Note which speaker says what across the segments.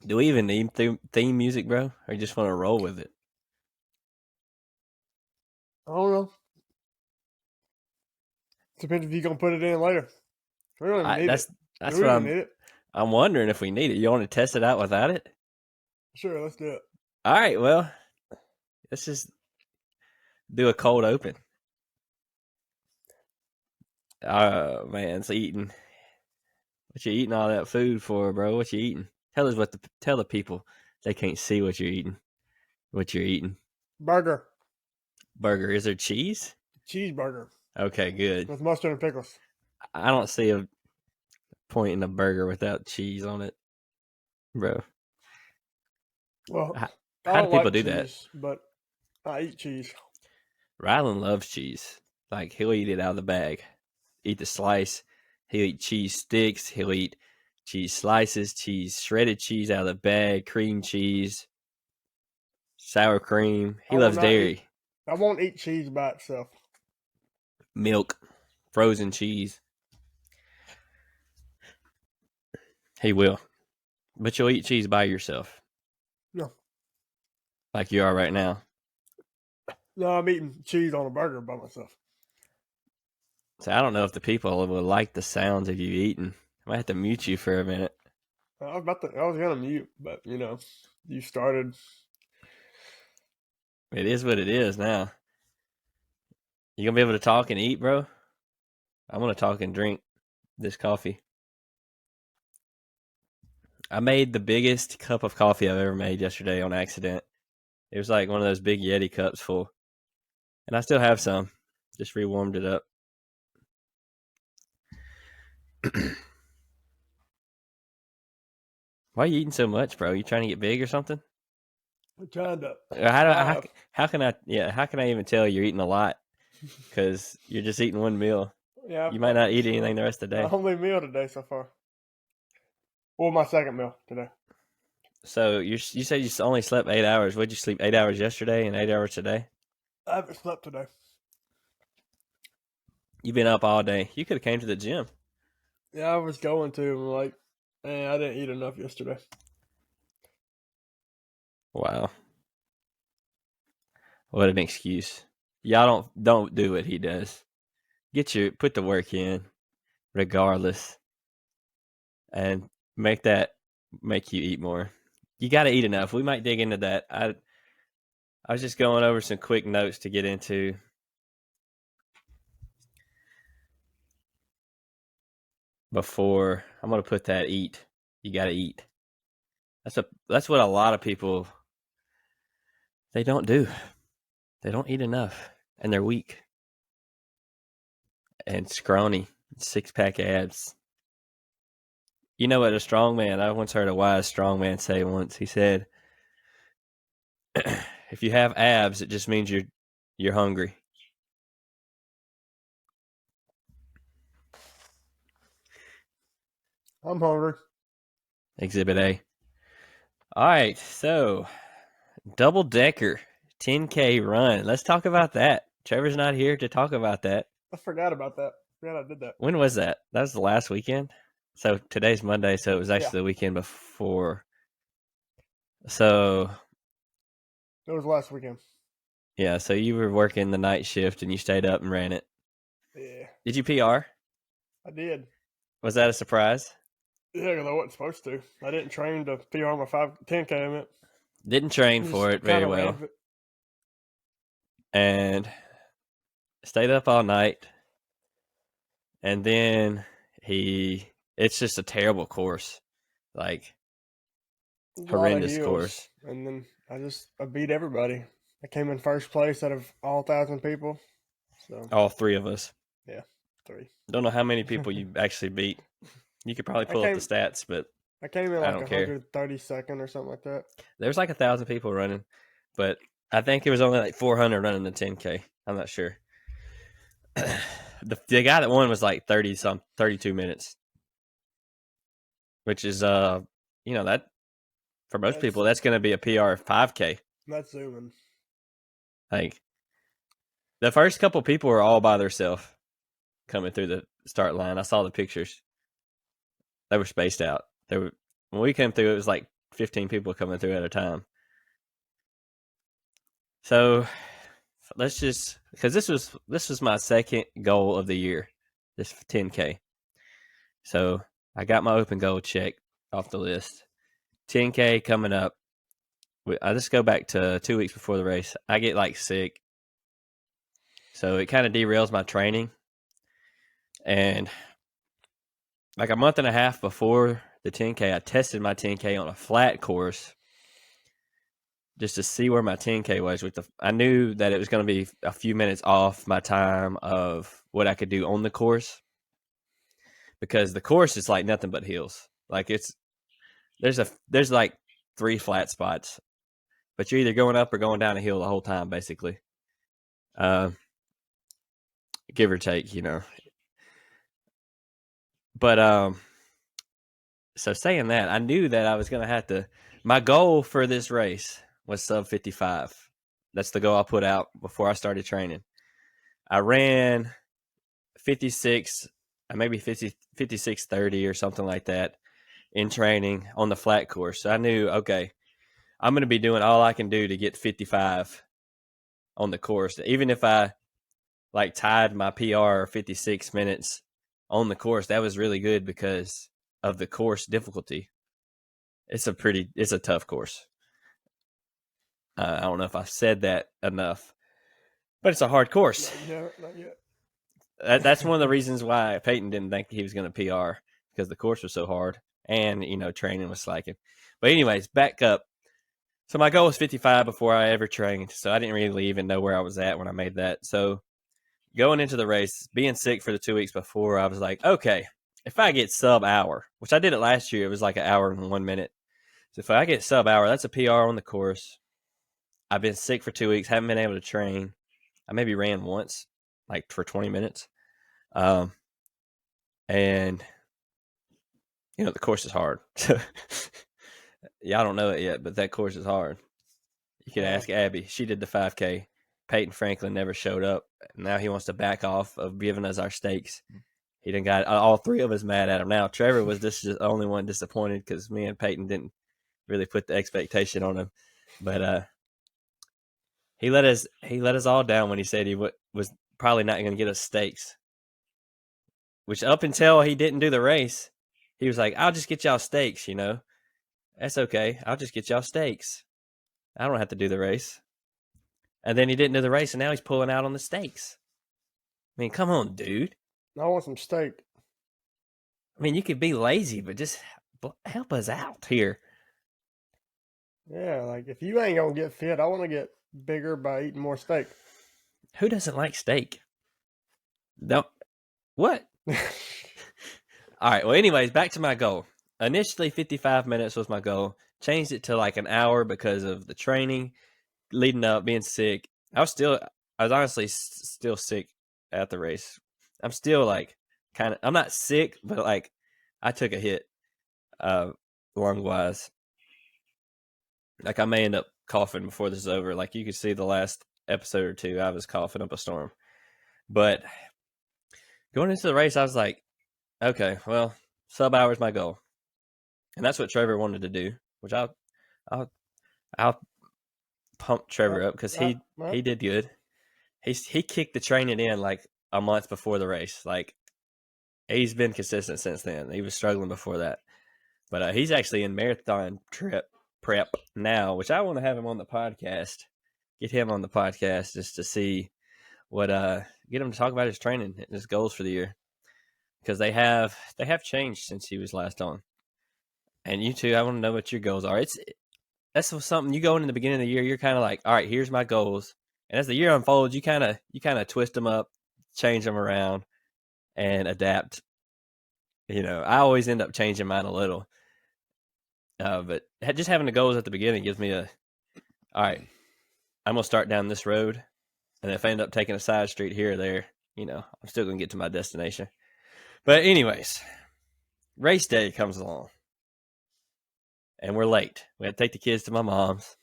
Speaker 1: Do we even need theme music, bro? Or you just want to roll with it?
Speaker 2: I don't know. Depends if you're gonna put it in later. We don't even need it.
Speaker 1: That's
Speaker 2: Do we
Speaker 1: what
Speaker 2: even need it?
Speaker 1: I'm wondering if we need it. You want to test it out without it?
Speaker 2: Sure, let's do it.
Speaker 1: All right, well, let's just do a cold open. Man, it's eating. What you eating all that food for, bro? What you eating? Tell us tell the people they can't see what you're eating. What you're eating?
Speaker 2: Burger.
Speaker 1: Burger. Is there cheese?
Speaker 2: Cheeseburger.
Speaker 1: Okay, good.
Speaker 2: With mustard and pickles.
Speaker 1: I don't see a point in a burger without cheese on it, bro.
Speaker 2: Well,
Speaker 1: How do people do
Speaker 2: cheese, but I eat cheese.
Speaker 1: Rylan loves cheese. Like, he'll eat it out of the bag. Eat the slice. He'll eat cheese sticks. He'll eat cheese slices, shredded cheese out of the bag, cream cheese, sour cream. He loves dairy.
Speaker 2: I won't eat cheese by itself.
Speaker 1: Milk, frozen cheese. He will. But you'll eat cheese by yourself.
Speaker 2: No.
Speaker 1: Like you are right now.
Speaker 2: No, I'm eating cheese on a burger by myself.
Speaker 1: So I don't know if the people will like the sounds of you eating. I might have to mute you for a minute.
Speaker 2: I was gonna mute, but you started.
Speaker 1: It is what it is now. You gonna be able to talk and eat, bro? I'm gonna talk and drink this coffee. I made the biggest cup of coffee I've ever made yesterday on accident. It was like one of those big Yeti cups full. And I still have some. Just rewarmed it up. Why are you eating so much, bro? You trying to get big or something?
Speaker 2: I'm trying to.
Speaker 1: How can I even tell you're eating a lot? Because you're just eating one meal.
Speaker 2: Yeah,
Speaker 1: you might not eat anything the rest of the day.
Speaker 2: My only meal today so far. Well, my second meal today.
Speaker 1: So you said you only slept 8 hours. What'd you sleep? 8 hours yesterday and 8 hours today?
Speaker 2: I haven't slept today.
Speaker 1: You've been up all day. You could have came to the gym.
Speaker 2: Yeah, I was going to. I didn't eat enough yesterday.
Speaker 1: Wow. What an excuse. Y'all don't do what he does. Put the work in, regardless, and make you eat more. You got to eat enough. We might dig into that. I was just going over some quick notes to get into. Before I'm gonna put that eat. You got to eat. That's what a lot of people they don't do. They don't eat enough, and they're weak and scrawny, 6-pack abs. You know what a strong man? I once heard a wise strong man say once. He said, "If you have abs, it just means you're hungry."
Speaker 2: I'm hungry.
Speaker 1: Exhibit A. All right, so double decker 10K run. Let's talk about that. Trevor's not here to talk about that.
Speaker 2: I forgot about that. Yeah, I did that.
Speaker 1: When was that? That was the last weekend. So today's Monday, so it was actually the weekend before. So
Speaker 2: it was last weekend.
Speaker 1: Yeah, so you were working the night shift and you stayed up and ran it.
Speaker 2: Yeah.
Speaker 1: Did you PR?
Speaker 2: I did.
Speaker 1: Was that a surprise?
Speaker 2: Yeah, because I wasn't supposed to. I didn't train to PR my 10K event.
Speaker 1: Didn't train for it very well. And stayed up all night. And then it's just a terrible course. Like, horrendous course.
Speaker 2: And then I beat everybody. I came in first place out of all 1,000 people. So
Speaker 1: all 3 of us.
Speaker 2: Yeah, 3.
Speaker 1: Don't know how many people you actually beat. You could probably pull up the stats, but
Speaker 2: I came in like 132nd or something like that.
Speaker 1: There's like 1,000 people running, but I think it was only like 400 running the 10K. I'm not sure. The guy that won was like 32 minutes, which is that for most people that's going to be a PR of 5K.
Speaker 2: That's zooming.
Speaker 1: Like, the first couple people were all by themselves coming through the start line. I saw the pictures. They were spaced out. When we came through, it was like 15 people coming through at a time. So let's just, because this was my second goal of the year, this 10K. So I got my open goal check off the list. 10K coming up. I just go back to 2 weeks before the race. I get like sick, so it kind of derails my training. And like a month and a half before the 10K, I tested my 10K on a flat course just to see where my 10K was. I knew that it was going to be a few minutes off my time of what I could do on the course, because the course is like nothing but hills. Like there's like 3 flat spots, but you're either going up or going down a hill the whole time, basically. Give or take, But so saying that, I knew that I was going to have to. My goal for this race was sub 55. That's the goal I put out before I started training. I ran 56, maybe 56:30 or something like that in training on the flat course. So I knew, okay, I'm going to be doing all I can do to get 55 on the course. Even if I like tied my PR 56 minutes on the course, that was really good because of the course difficulty. It's a tough course. I don't know if I've said that enough, but it's a hard course.
Speaker 2: Not yet.
Speaker 1: That's one of the reasons why Peyton didn't think he was going to PR, because the course was so hard and, training was slacking. But anyways, back up. So my goal was 55 before I ever trained. So I didn't really even know where I was at when I made that. So going into the race, being sick for the 2 weeks before, I was like, okay, if I get sub hour, which I did it last year, it was like an hour and 1 minute. So if I get sub hour, that's a PR on the course. I've been sick for 2 weeks, haven't been able to train. I maybe ran once, like for 20 minutes. And, the course is hard. Yeah, I don't know it yet, but that course is hard. You could ask Abby. She did the 5K. Peyton Franklin never showed up. Now he wants to back off of giving us our stakes. He done got all 3 of us mad at him now. Trevor was just the only one disappointed because me and Peyton didn't really put the expectation on him. But he let us all down when he said he was probably not going to get us stakes. Which up until he didn't do the race, he was like, I'll just get y'all stakes, That's okay. I'll just get y'all stakes. I don't have to do the race. And then he didn't do the race, and now he's pulling out on the stakes. I mean, come on, dude.
Speaker 2: I want some steak.
Speaker 1: I mean, you could be lazy, but just help us out here.
Speaker 2: Yeah, like if you ain't gonna get fit, I want to get bigger by eating more steak.
Speaker 1: Who doesn't like steak? No. What? All right. Well, anyways, back to my goal. Initially, 55 minutes was my goal. Changed it to like an hour because of the training leading up, being sick. I was honestly still sick at the race. I'm still like I'm not sick, but like I took a hit lung wise. Like I may end up coughing before this is over. Like you could see the last episode or 2, I was coughing up a storm. But going into the race, I was like, okay, well, sub hour is my goal. And that's what Trevor wanted to do, which I'll pump Trevor up because he did good. He kicked the training in like a month before the race. Like he's been consistent since then. He was struggling before that, but he's actually in marathon prep now, which I want to have him on the podcast. Get him on the podcast just to see what get him to talk about his training and his goals for the year, because they have changed since he was last on. And you too, I want to know what your goals are. That's something you go in the beginning of the year. You're kind of like, all right, here's my goals. And as the year unfolds, you kind of twist them up, change them around, and adapt. I always end up changing mine a little. But just having the goals at the beginning gives me all right, I'm going to start down this road. And if I end up taking a side street here or there, I'm still going to get to my destination. But anyways, race day comes along. And we're late. We had to take the kids to my mom's.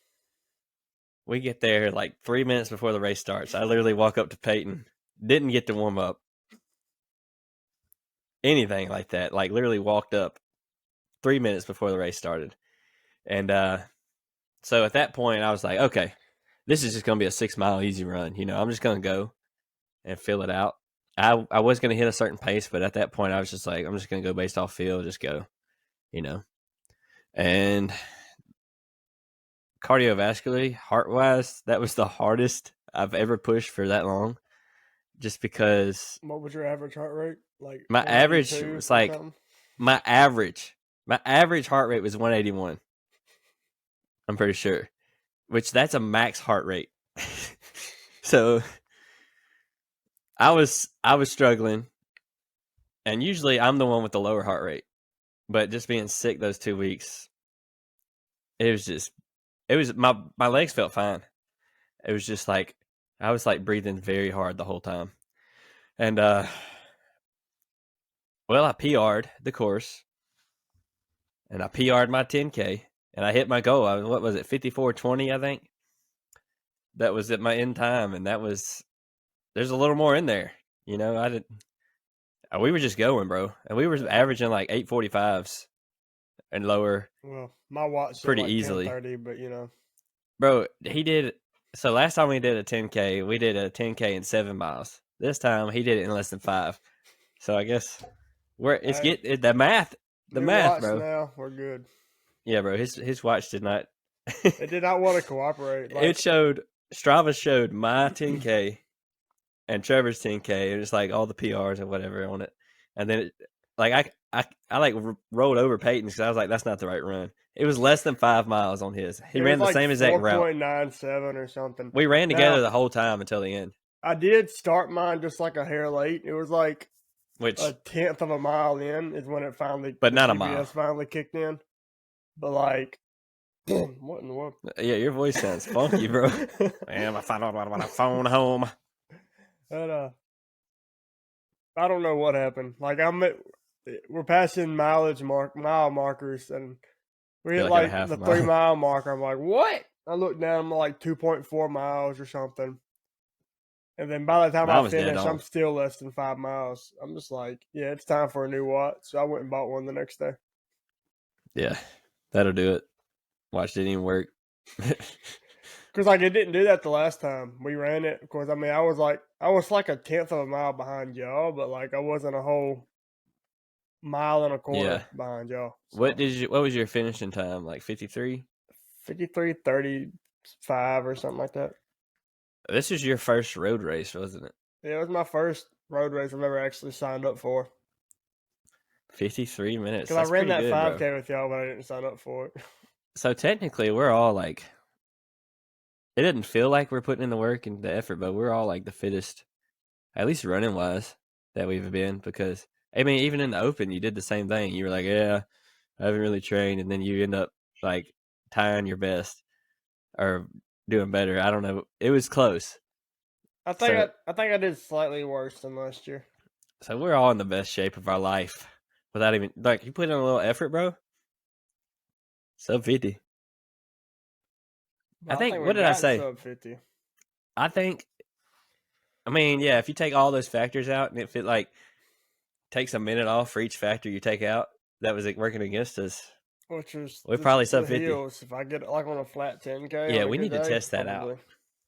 Speaker 1: We get there like 3 minutes before the race starts. I literally walk up to Peyton. Didn't get to warm up. Anything like that. Like literally walked up 3 minutes before the race started. And so at that point, I was like, okay, this is just going to be a 6 mile easy run. I'm just going to go and fill it out. I was going to hit a certain pace, but at that point, I was just like, I'm just going to go based off feel, just go, And cardiovascularly, heart wise, that was the hardest I've ever pushed for that long. Just because
Speaker 2: What was your average heart rate? Like
Speaker 1: my average
Speaker 2: 182
Speaker 1: was
Speaker 2: or
Speaker 1: like
Speaker 2: something?
Speaker 1: my average heart rate was 181. I'm pretty sure, which that's a max heart rate. So I was struggling, and usually I'm the one with the lower heart rate, but just being sick those 2 weeks, it was my legs felt fine. It was just like I was like breathing very hard the whole time, and well, I PR'd the course, and I PR'd my 10K, and I hit my goal. What was it, 54:20? I think that was at my end time, and there's a little more in there. I didn't. We were just going, bro, and we were averaging like 8:45s and lower
Speaker 2: Well, my watch said
Speaker 1: pretty
Speaker 2: like
Speaker 1: easily,
Speaker 2: 10:30, but
Speaker 1: bro. He did. So last time we did a 10K, we did a 10K in 7 miles. This time he did it in less than 5. So I guess
Speaker 2: hey,
Speaker 1: the math,
Speaker 2: new watch
Speaker 1: bro.
Speaker 2: now, we're good.
Speaker 1: Yeah, bro. His watch did not.
Speaker 2: It did not want to cooperate.
Speaker 1: It showed Strava showed my 10K and Trevor's 10K, and it's like all the PRs and whatever on it. And then I like rolled over Peyton's because I was like, that's not the right run. It was less than 5 miles on his. He
Speaker 2: it was
Speaker 1: ran the
Speaker 2: like
Speaker 1: same exact route.
Speaker 2: 4.97 or something.
Speaker 1: We ran
Speaker 2: Now,
Speaker 1: together the whole time until the end.
Speaker 2: I did start mine just like a hair late. It was like
Speaker 1: Which,
Speaker 2: a tenth of a mile in is when it finally,
Speaker 1: but
Speaker 2: the
Speaker 1: not a
Speaker 2: GPS
Speaker 1: mile.
Speaker 2: finally kicked in. But like, what in the world?
Speaker 1: Yeah, your voice sounds funky, bro. Man, I found out about my phone home.
Speaker 2: But I don't know what happened. Like we're passing mile markers, and we
Speaker 1: Feel
Speaker 2: hit
Speaker 1: like at a
Speaker 2: like
Speaker 1: half
Speaker 2: the
Speaker 1: a mile.
Speaker 2: 3 mile marker. I'm like, what? I look down, I'm like 2.4 miles or something. And then by the time
Speaker 1: Mine
Speaker 2: I
Speaker 1: was dead
Speaker 2: finish, I'm
Speaker 1: on.
Speaker 2: still less than 5 miles. I'm just like, yeah, it's time for a new watch. So I went and bought one the next day.
Speaker 1: Yeah, that'll do it. Watch didn't even work.
Speaker 2: Because like it didn't do that the last time we ran it. Of course, I mean I was like a tenth of a mile behind y'all, but like I wasn't a whole mile and a
Speaker 1: Yeah.
Speaker 2: quarter behind y'all.
Speaker 1: What
Speaker 2: So
Speaker 1: was your finishing time? Like 53?
Speaker 2: 53:35 or something like that.
Speaker 1: This was your first road race, wasn't it?
Speaker 2: Yeah, it was my first road race I've ever actually signed up for.
Speaker 1: 53 minutes.
Speaker 2: Because I
Speaker 1: That's
Speaker 2: ran
Speaker 1: pretty
Speaker 2: that
Speaker 1: good, bro.
Speaker 2: 5K with y'all, but I didn't sign up for it.
Speaker 1: So technically, we're all like, it didn't feel like we're putting in the work and the effort, but we're all like the fittest, at least running wise, that we've been. Because, I mean, even in the open, you did the same thing. You were like, yeah, I haven't really trained. And then you end up like tying your best or doing better. I don't know. It was close.
Speaker 2: I think
Speaker 1: So,
Speaker 2: I did slightly worse than last year.
Speaker 1: so we're all in the best shape of our life without even, like, you put in a little effort, bro. Sub 50. I
Speaker 2: But I
Speaker 1: think,
Speaker 2: think we
Speaker 1: what did I
Speaker 2: got
Speaker 1: say?
Speaker 2: sub 50.
Speaker 1: I think, I mean, yeah, if you take all those factors out and if it like takes a minute off for each factor you take out that was like working against us,
Speaker 2: Which was
Speaker 1: we're probably
Speaker 2: the
Speaker 1: sub 50.
Speaker 2: hills. If I get like on a flat 10K
Speaker 1: Yeah,
Speaker 2: on a
Speaker 1: we
Speaker 2: good
Speaker 1: need to
Speaker 2: day,
Speaker 1: test that out.
Speaker 2: probably.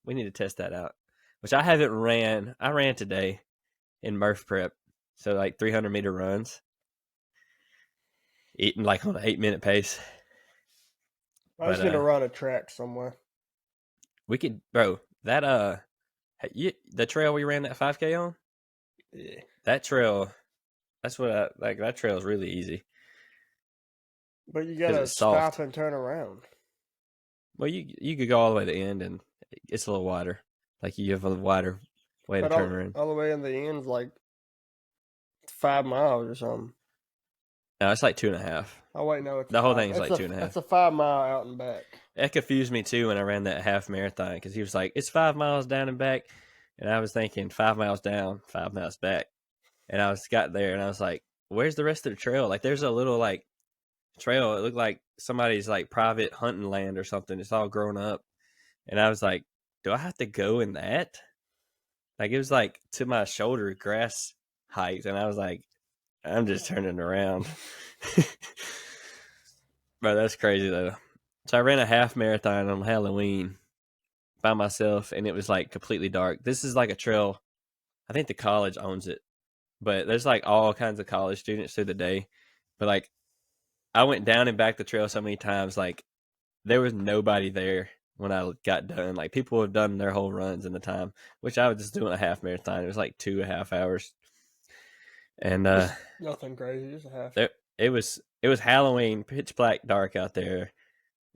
Speaker 1: We need to test that out, which I haven't ran. I ran today in Murph Prep. So like 300-meter runs, eating like on an 8-minute pace.
Speaker 2: I
Speaker 1: But
Speaker 2: just need to run a track somewhere.
Speaker 1: we could, bro, that the trail we ran that 5K on,
Speaker 2: Yeah.
Speaker 1: that trail, that's what I like. That trail is really easy
Speaker 2: But you
Speaker 1: because
Speaker 2: gotta
Speaker 1: it's
Speaker 2: stop
Speaker 1: soft.
Speaker 2: and turn around.
Speaker 1: Well, you could go all the way to the end, and it's a little wider. Like you have a wider way to
Speaker 2: But
Speaker 1: turn around.
Speaker 2: all the way in the end's like 5 miles or something.
Speaker 1: No, it's like 2.5.
Speaker 2: Oh wait, no, it's
Speaker 1: The
Speaker 2: a
Speaker 1: whole
Speaker 2: five.
Speaker 1: thing is like 2.5.
Speaker 2: It's a 5 mile out and back.
Speaker 1: That confused me too when I ran that half marathon because he was like, "It's 5 miles down and back," and I was thinking 5 miles down, 5 miles back, and I was got there and I was like, "Where's the rest of the trail?" Like, there's a little like trail. It looked like somebody's like private hunting land or something. It's all grown up, and I was like, "Do I have to go in that?" Like it was like to my shoulder grass height, and I was like, "I'm just turning around." Bro, that's crazy though. So I ran a half marathon on Halloween by myself, and it was like completely dark. This is like a trail. I think the college owns it, but there's like all kinds of college students through the day. But like I went down and back the trail so many times, like there was nobody there when I got done. Like people have done their whole runs in the time, which I was just doing a half marathon. It was like 2.5 hours, and
Speaker 2: Just nothing crazy, just a half.
Speaker 1: it was Halloween, pitch black dark out there,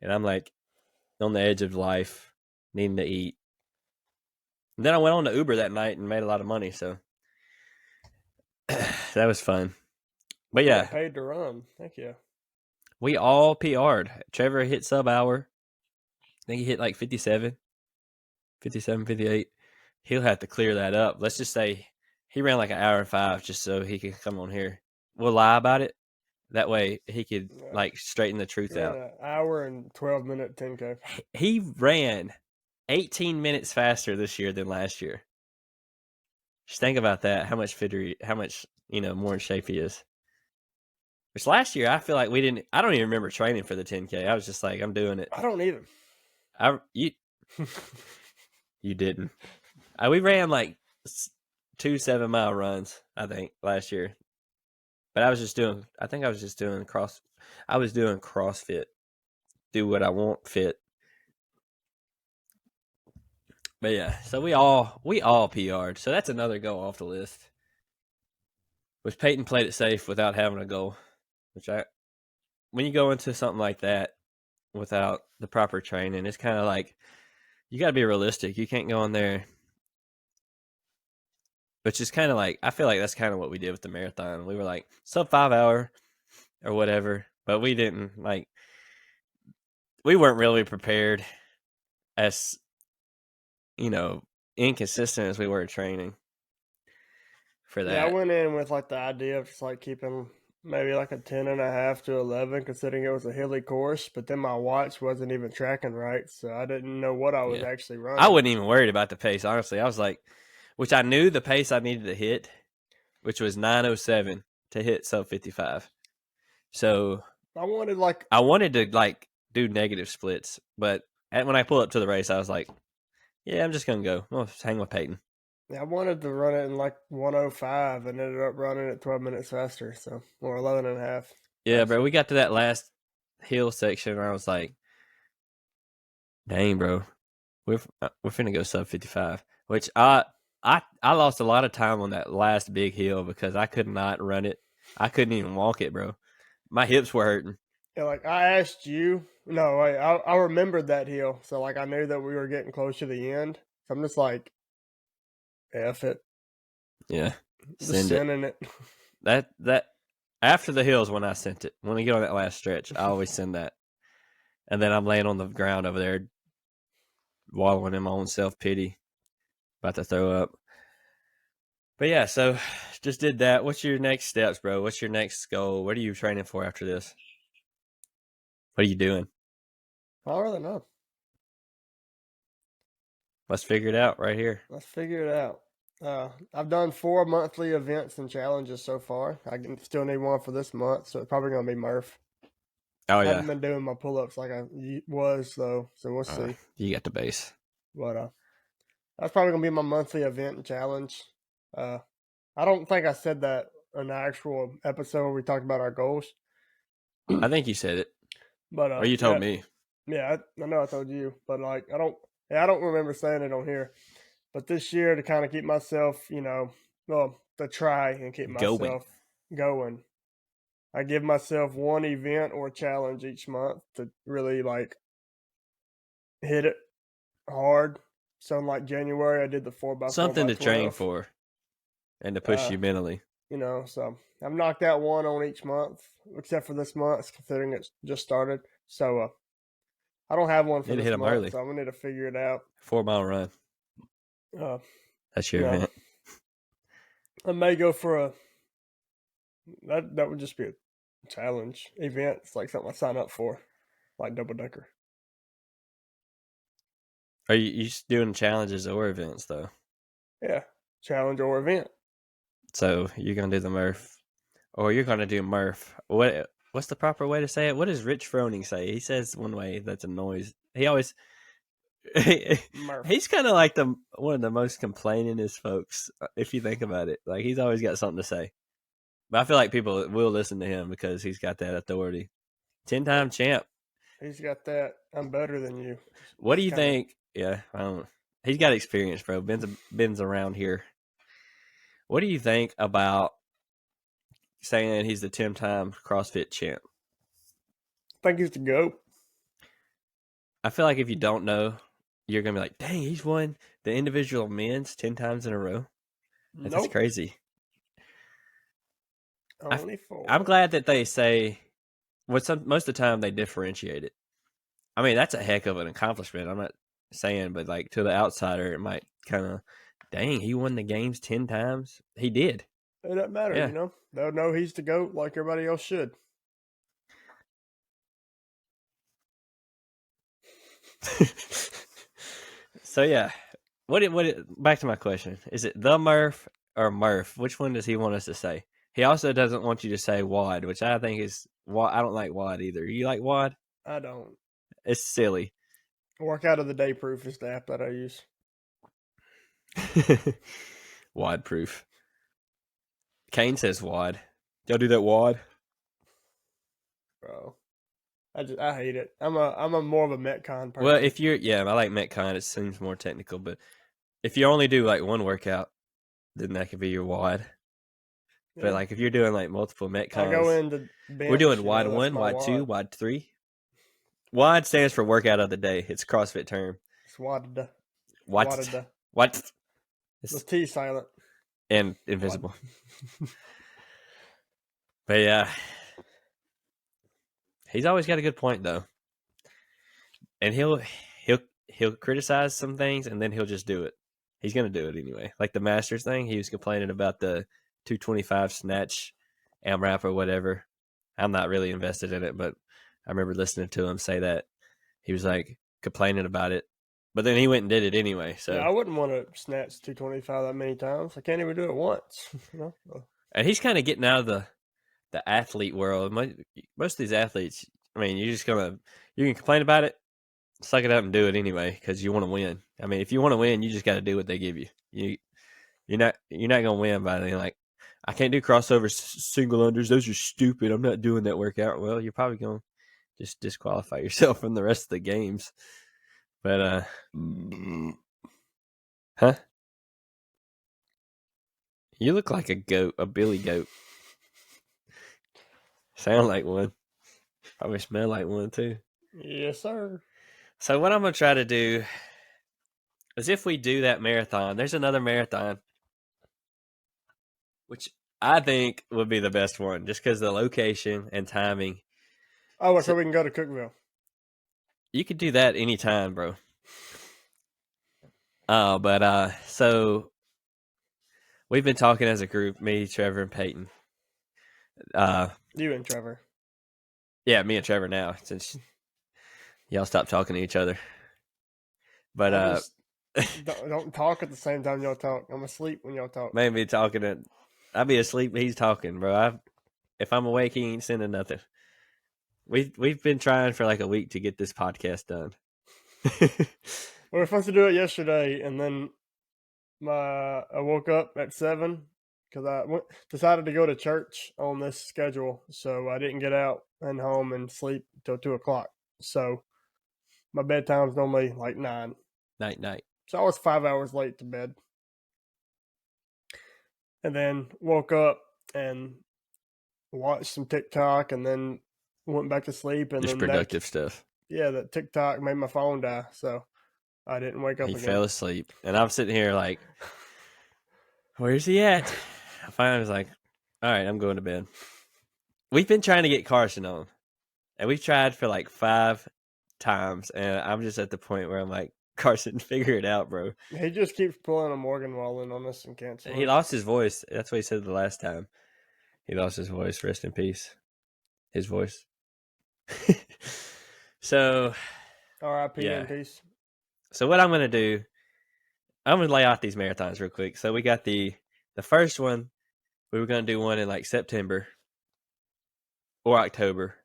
Speaker 1: and I'm like on the edge of life, needing to eat. And then I went on to Uber that night and made a lot of money, so that was fun. But
Speaker 2: You
Speaker 1: yeah,
Speaker 2: got paid to run. Thank you.
Speaker 1: we all PR'd. Trevor hit sub hour. I think he hit like 57, 57, 58. He'll have to clear that up. Let's just say he ran like an hour and 5 just so he could come on here. We'll lie about it. That way he could
Speaker 2: Yeah.
Speaker 1: like straighten the truth
Speaker 2: Ran
Speaker 1: out.
Speaker 2: an hour and 12-minute 10K.
Speaker 1: He ran 18 minutes faster this year than last year. Just think about that. How much fitter, how much more in shape he is. Which last year I feel like we didn't. I don't even remember training for the 10K. I was just like, I'm doing it.
Speaker 2: I don't either.
Speaker 1: You didn't. We ran like 2 7-mile runs, I think, last year. But I was doing CrossFit. Do what I want fit. But yeah, so we all PR'd. So that's another goal off the list. Which Peyton played it safe without having a goal. When you go into something like that without the proper training, it's kind of like you got to be realistic. You can't go in there. Which is kind of like, I feel like that's kind of what we did with the marathon. We were like sub 5 hour or whatever, but we didn't we weren't really prepared as, inconsistent as we were training for that.
Speaker 2: Yeah, I went in with like the idea of just like keeping maybe like a 10.5 to 11, considering it was a hilly course, but then my watch wasn't even tracking right, so I didn't know what I was actually running.
Speaker 1: I wasn't even worried about the pace, honestly. I was like, which I knew the pace I needed to hit, which was 9:07 to hit sub 55. So
Speaker 2: I wanted
Speaker 1: to do negative splits, but when I pull up to the race, I was like, yeah, I'm just gonna go. I'll just hang with Peyton.
Speaker 2: I wanted to run it in like 1:05 and ended up running it 12 minutes faster, or 11.5.
Speaker 1: Yeah, bro. We got to that last hill section where I was like, dang, bro, we're finna go sub 55. Which I lost a lot of time on that last big hill because I could not run it. I couldn't even walk it, bro. My hips were hurting.
Speaker 2: Yeah, like I asked you. No, I remembered that hill, so like I knew that we were getting close to the end. So I'm just like, F it.
Speaker 1: Yeah,
Speaker 2: just sending it.
Speaker 1: That after the hills when I sent it, when we get on that last stretch, I always send that, and then I'm laying on the ground over there, wallowing in my own self pity, about to throw up. But yeah, so just did that. What's your next steps, bro? What's your next goal? What are you training for after this? What are you doing?
Speaker 2: I don't really know.
Speaker 1: Let's figure it out right here.
Speaker 2: Let's figure it out. I've done 4 monthly events and challenges so far. I still need one for this month, so it's probably going to be Murph.
Speaker 1: Oh,
Speaker 2: I
Speaker 1: yeah.
Speaker 2: haven't been doing my pull-ups like I was, though, so we'll see.
Speaker 1: You got the base.
Speaker 2: But that's probably going to be my monthly event and challenge. I don't think I said that in the actual episode where we talked about our goals.
Speaker 1: I think you said it.
Speaker 2: But
Speaker 1: or you told me.
Speaker 2: Yeah, I know I told you, but like I don't remember saying it on here. But this year, to kind of keep myself, to try and keep myself going, I give myself one event or challenge each month to really like hit it hard. So in like January, I did the 4x4.
Speaker 1: Something to train for and to push you mentally.
Speaker 2: So I've knocked out one on each month, except for this month, considering it's just started. So I don't have one for this month, early. So I'm gonna need to figure it out.
Speaker 1: 4-mile run. That's your event.
Speaker 2: I may go for that would just be a challenge event. It's like something I sign up for, like double decker.
Speaker 1: Are you doing challenges or events though?
Speaker 2: Yeah, challenge or event.
Speaker 1: So you're gonna do the Murph, or you're gonna do Murph. What what's the proper way to say it? What does Rich Froning say? He says one way that's a noise. He always
Speaker 2: Murph.
Speaker 1: he's kind of like one of the most complainingest folks, if you think about it. Like he's always got something to say. But I feel like people will listen to him because he's got that authority. 10-time champ.
Speaker 2: He's got that. I'm better than you.
Speaker 1: What do you think? Yeah, I don't. He's got experience, bro. Ben's around here. What do you think about saying he's the 10-time CrossFit champ?
Speaker 2: I think he's the GOAT.
Speaker 1: I feel like if you don't know, you're gonna be like, "Dang, he's won the individual men's 10 times in a row." That's crazy.
Speaker 2: Only 4.
Speaker 1: I'm glad that they say. Most of the time they differentiate it. I mean, that's a heck of an accomplishment. I'm not saying, but like to the outsider, it might kind of, dang, he won the games 10 times. He did.
Speaker 2: It doesn't matter,
Speaker 1: Yeah.
Speaker 2: you know. They'll know he's the GOAT like everybody else should.
Speaker 1: So yeah, back to my question: is it the Murph or Murph? Which one does he want us to say? He also doesn't want you to say WOD, which I think is I don't like WOD either. You like WOD?
Speaker 2: I don't.
Speaker 1: It's silly.
Speaker 2: Workout of the Day Proof is the app that I use.
Speaker 1: WOD proof. Kane says WOD. Y'all do that WOD?
Speaker 2: Bro, I hate it. I'm a more of a Metcon person.
Speaker 1: Well, if you're I like Metcon. It seems more technical, but if you only do like one workout, then that could be your WOD. Yeah. But like if you're doing like multiple Metcons,
Speaker 2: I go into bench,
Speaker 1: we're doing WOD 1, WOD 2, WOD 3. WOD stands for workout of the day. It's a CrossFit term.
Speaker 2: It's WOD.
Speaker 1: What?
Speaker 2: The T silent.
Speaker 1: And invisible. But yeah. He's always got a good point though. And he'll criticize some things and then he'll just do it. He's gonna do it anyway. Like the Masters thing, he was complaining about the 225 snatch AMRAP or whatever. I'm not really invested in it, but I remember listening to him say that. He was like complaining about it. But then he went and did it anyway. So
Speaker 2: yeah, I wouldn't want to snatch 225 that many times. I can't even do it once. You know?
Speaker 1: And he's kind of getting out of the athlete world. Most of these athletes, I mean, you can complain about it, suck it up and do it anyway because you want to win. I mean, if you want to win, you just got to do what they give you. You're not gonna win by being like, I can't do crossovers, single unders. Those are stupid. I'm not doing that workout. Well, you're probably gonna just disqualify yourself from the rest of the games. But huh? You look like a goat, a billy goat. Sound like one. Probably smell like one too.
Speaker 2: Yes, sir.
Speaker 1: So what I'm gonna try to do is, if we do that marathon, there's another marathon, which I think would be the best one, just because the location and timing.
Speaker 2: Oh, so we can go to Cookville.
Speaker 1: You could do that anytime, bro. But so we've been talking as a group, me, Trevor, and Peyton.
Speaker 2: You and Trevor.
Speaker 1: Yeah, me and Trevor now, since y'all stopped talking to each other. But
Speaker 2: don't talk at the same time y'all talk. I'm asleep when y'all talk.
Speaker 1: Maybe talking I'll be asleep. He's talking, bro. If I'm awake, he ain't sending nothing. We've been trying for like a week to get this podcast done.
Speaker 2: We were supposed to do it yesterday, and then I woke up at 7 because I decided to go to church on this schedule, so I didn't get out and home and sleep until 2 o'clock. So my bedtime's normally like 9.
Speaker 1: Night.
Speaker 2: So I was 5 hours late to bed. And then woke up and watched some TikTok and then went back to sleep. And
Speaker 1: just
Speaker 2: then
Speaker 1: productive stuff.
Speaker 2: Yeah, that TikTok made my phone die, so I didn't wake up again.
Speaker 1: He fell asleep. And I'm sitting here like, where's he at? I finally was like, all right, I'm going to bed. We've been trying to get Carson on. And we've tried for like 5 times. And I'm just at the point where I'm like, Carson, figure it out, bro.
Speaker 2: He just keeps pulling a Morgan Wallen on us and canceling.
Speaker 1: He lost his voice. That's what he said the last time. He lost his voice. Rest in peace. His voice. So,
Speaker 2: R.I.P. in peace.
Speaker 1: So what I'm going to do, I'm going to lay out these marathons real quick. So we got the first one. We were going to do one in like September. or October.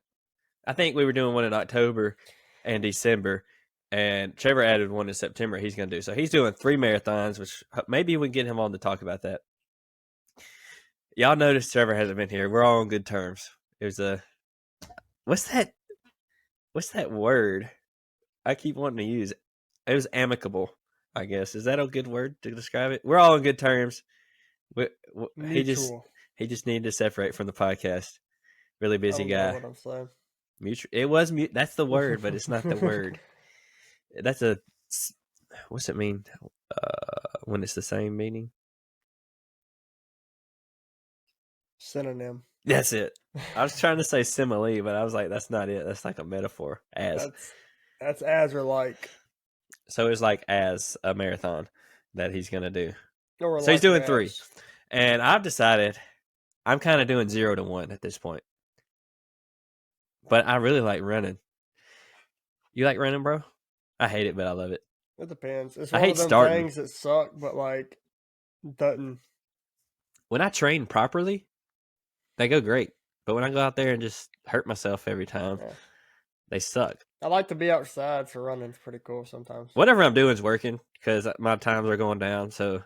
Speaker 1: I think we were doing one in October and December, and Trevor added one in September he's going to do. So he's doing 3 marathons, which maybe we can get him on to talk about that. Y'all notice Trevor hasn't been here. We're all on good terms. It was a what's that word? I keep wanting to use it. It was amicable, I guess. Is that a good word to describe it? We're all on good terms. He just needed to separate from the podcast. Really busy guy.
Speaker 2: I don't know what I'm saying.
Speaker 1: Mutual. It was mute. That's the word, but it's not the word. That's a. What's it mean? When it's the same meaning.
Speaker 2: Synonym.
Speaker 1: That's it. I was trying to say simile, but I was like, that's not it. That's like a metaphor.
Speaker 2: That's as or like.
Speaker 1: So it's like as a marathon that he's gonna do.
Speaker 2: Or
Speaker 1: so
Speaker 2: like
Speaker 1: he's doing
Speaker 2: as.
Speaker 1: 3, and I've decided I'm kind of doing 0 to 1 at this point. But I really like running. You like running, bro? I hate it, but I love it.
Speaker 2: It depends. It's one of them things that suck, but like doesn't.
Speaker 1: When I train properly, they go great. But when I go out there and just hurt myself every time, they suck.
Speaker 2: I like to be outside, so running's pretty cool sometimes.
Speaker 1: Whatever I'm doing is working because my times are going down. So,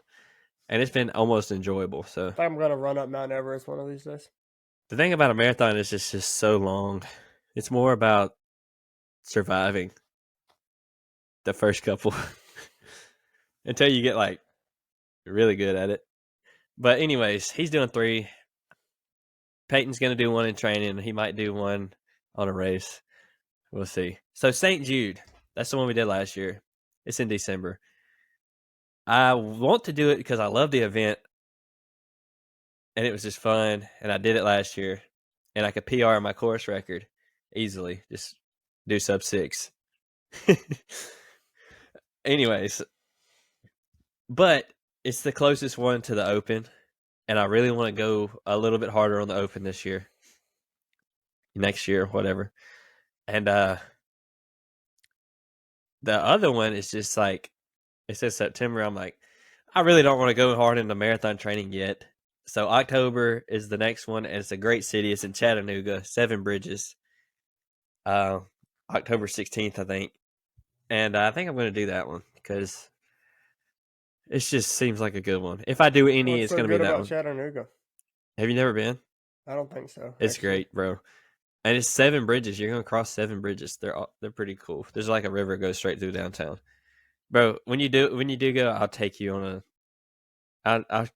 Speaker 1: and it's been almost enjoyable. So
Speaker 2: I think I'm gonna run up Mount Everest one of these days.
Speaker 1: The thing about a marathon is it's just so long. It's more about surviving the first couple until you get like really good at it. But anyways, he's doing 3. Peyton's going to do 1 in training. He might do 1 on a race. We'll see. So St. Jude, that's the one we did last year. It's in December. I want to do it because I love the event. And it was just fun. And I did it last year. And I could PR my course record easily. Just do sub 6. Anyways. But it's the closest one to the Open. And I really want to go a little bit harder on the Open this year. Next year, whatever. And the other one is just like, it says September. I'm like, I really don't want to go hard into marathon training yet. So October is the next one, and it's a great city. It's in Chattanooga, 7 Bridges. October 16th, I think. And I think I'm going to do that one because it just seems like a good one. If I do any, it's going to be that one.
Speaker 2: Chattanooga?
Speaker 1: Have you never been?
Speaker 2: I don't think so.
Speaker 1: It's great, bro. And it's 7 bridges. You're going to cross 7 bridges. They're pretty cool. There's like a river goes straight through downtown. Bro, when you do go, I'll take you on I'll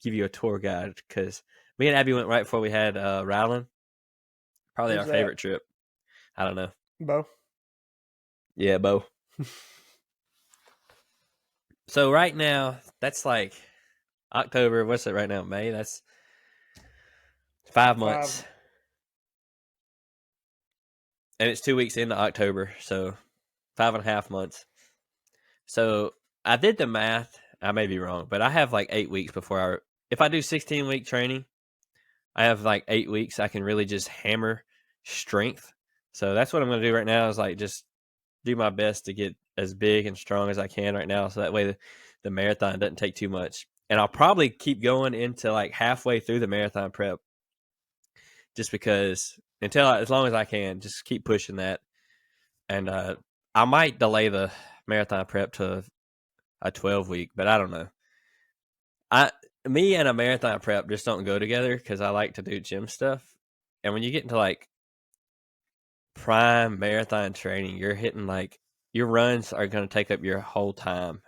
Speaker 1: give you a tour guide because me and Abby went right before we had Rowland. Probably our favorite trip. I don't know.
Speaker 2: Bo?
Speaker 1: Yeah, Bo. So right now, that's like October. What's it right now? May? That's 5 months. And it's 2 weeks into October, so 5.5 months. So I did the math. I may be wrong, but I have like 8 weeks before if I do 16-week training, I have like 8 weeks. I can really just hammer strength. So that's what I'm going to do right now is like just do my best to get as big and strong as I can right now. So that way the marathon doesn't take too much. And I'll probably keep going into like halfway through the marathon prep just because as long as I can, just keep pushing that. And I might delay the marathon prep to a 12-week, but I don't know. Me and a marathon prep just don't go together because I like to do gym stuff. And when you get into like prime marathon training, you're hitting like your runs are going to take up your whole time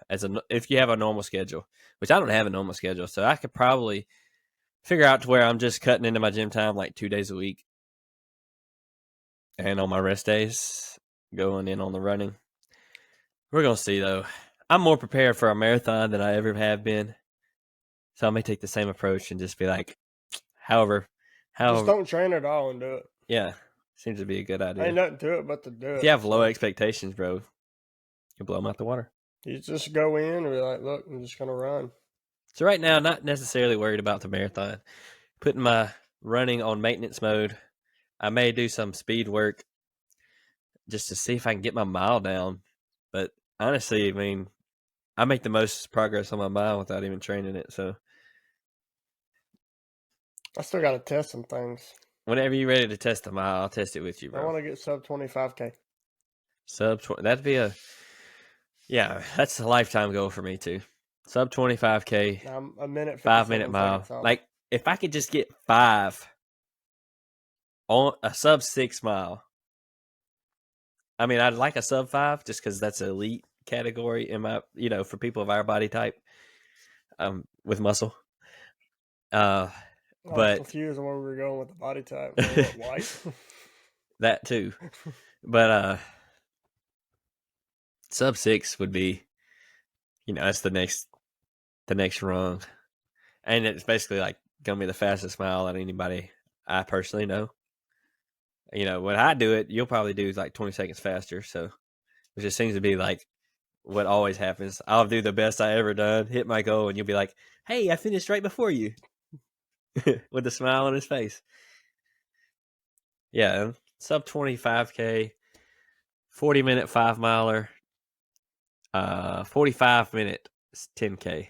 Speaker 1: if you have a normal schedule, which I don't have a normal schedule. So I could probably figure out to where I'm just cutting into my gym time like 2 days a week. And on my rest days, going in on the running. We're going to see though. I'm more prepared for a marathon than I ever have been. So I may take the same approach and just be like, however.
Speaker 2: Just don't train at all and do it.
Speaker 1: Yeah. Seems to be a good idea.
Speaker 2: Ain't nothing to it but to do it.
Speaker 1: If you have low expectations, bro, you'll blow them out the water.
Speaker 2: You just go in and be like, look, I'm just going to run.
Speaker 1: So right now, not necessarily worried about the marathon. Putting my running on maintenance mode. I may do some speed work just to see if I can get my mile down. But honestly, I mean, I make the most progress on my mile without even training it. So
Speaker 2: I still got to test some things.
Speaker 1: Whenever you're ready to test the mile, I'll test it with you, bro.
Speaker 2: I want to get sub 25K.
Speaker 1: Sub 20. That'd be that's a lifetime goal for me too. Sub 25K.
Speaker 2: I'm a minute
Speaker 1: 5 minute mile. Like if I could just get 5 on a sub 6 mile. I mean, I'd like a sub 5 just because that's an elite category in my, for people of our body type, with muscle.
Speaker 2: I was
Speaker 1: But
Speaker 2: confused on where we were going with the body type. White?
Speaker 1: That too. But sub 6 would be, that's the next rung. And it's basically like gonna be the fastest mile that anybody I personally know. When I do it, you'll probably do like 20 seconds faster. So which just seems to be like what always happens. I'll do the best I ever done, hit my goal, and you'll be like, hey, I finished right before you. With a smile on his face. Yeah, sub 25K, 40-minute 5 miler, 45-minute 10K.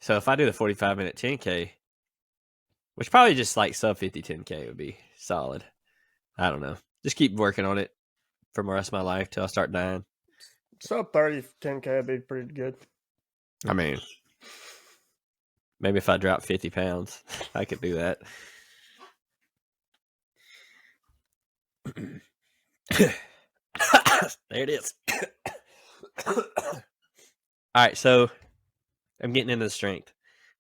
Speaker 1: So if I do the 45-minute 10K, which probably just like sub 50 10K would be solid. I don't know. Just keep working on it for the rest of my life till I start dying.
Speaker 2: Sub 30 10K would be pretty good.
Speaker 1: I mean, maybe if I drop 50 pounds, I could do that. There it is. All right, so I'm getting into the strength.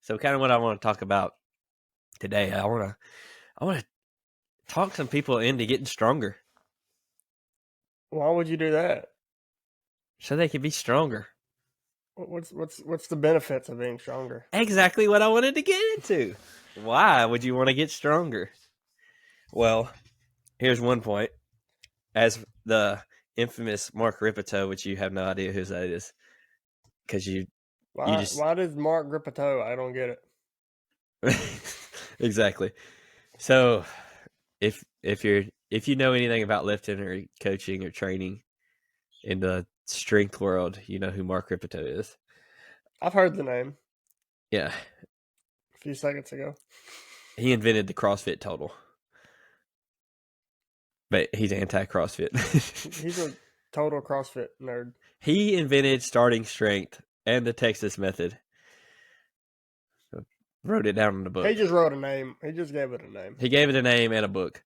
Speaker 1: So kind of what I want to talk about today, I want to talk some people into getting stronger.
Speaker 2: Why would you do that?
Speaker 1: So they can be stronger.
Speaker 2: What's the benefits of being stronger?
Speaker 1: Exactly what I wanted to get into. Why would you want to get stronger? Well, here's one point. As the infamous Mark Ripito, which you have no idea who that is, because
Speaker 2: why does Mark Ripito? I don't get
Speaker 1: it. Exactly. So, if you know anything about lifting or coaching or training in the strength world, you know who Mark Ripito is.
Speaker 2: I've heard the name.
Speaker 1: Yeah.
Speaker 2: A few seconds ago.
Speaker 1: He invented the CrossFit total. But he's anti-CrossFit.
Speaker 2: He's a total CrossFit nerd.
Speaker 1: He invented starting strength and the Texas method. Wrote it down in the book.
Speaker 2: He just wrote a name. He just gave it a name.
Speaker 1: He gave it a name and a book.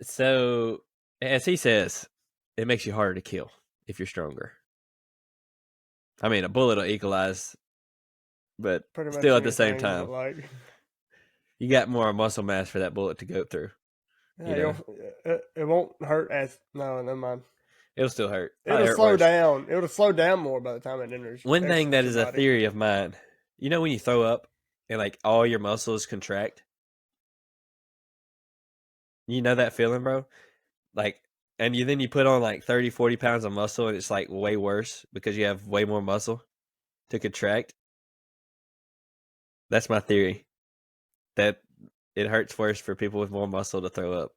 Speaker 1: So, as he says, it makes you harder to kill if you're stronger. I mean, a bullet will equalize, but still at the same time, you got more muscle mass for that bullet to go through.
Speaker 2: Yeah, it won't hurt as... No, never mind.
Speaker 1: It'll still hurt.
Speaker 2: It'll slow down. It'll slow down more by the time it enters.
Speaker 1: One thing that is a theory of mine, when you throw up and like all your muscles contract? You know that feeling, bro? Like, and then you put on like 30, 40 pounds of muscle and it's like way worse because you have way more muscle to contract. That's my theory. That it hurts worse for people with more muscle to throw up.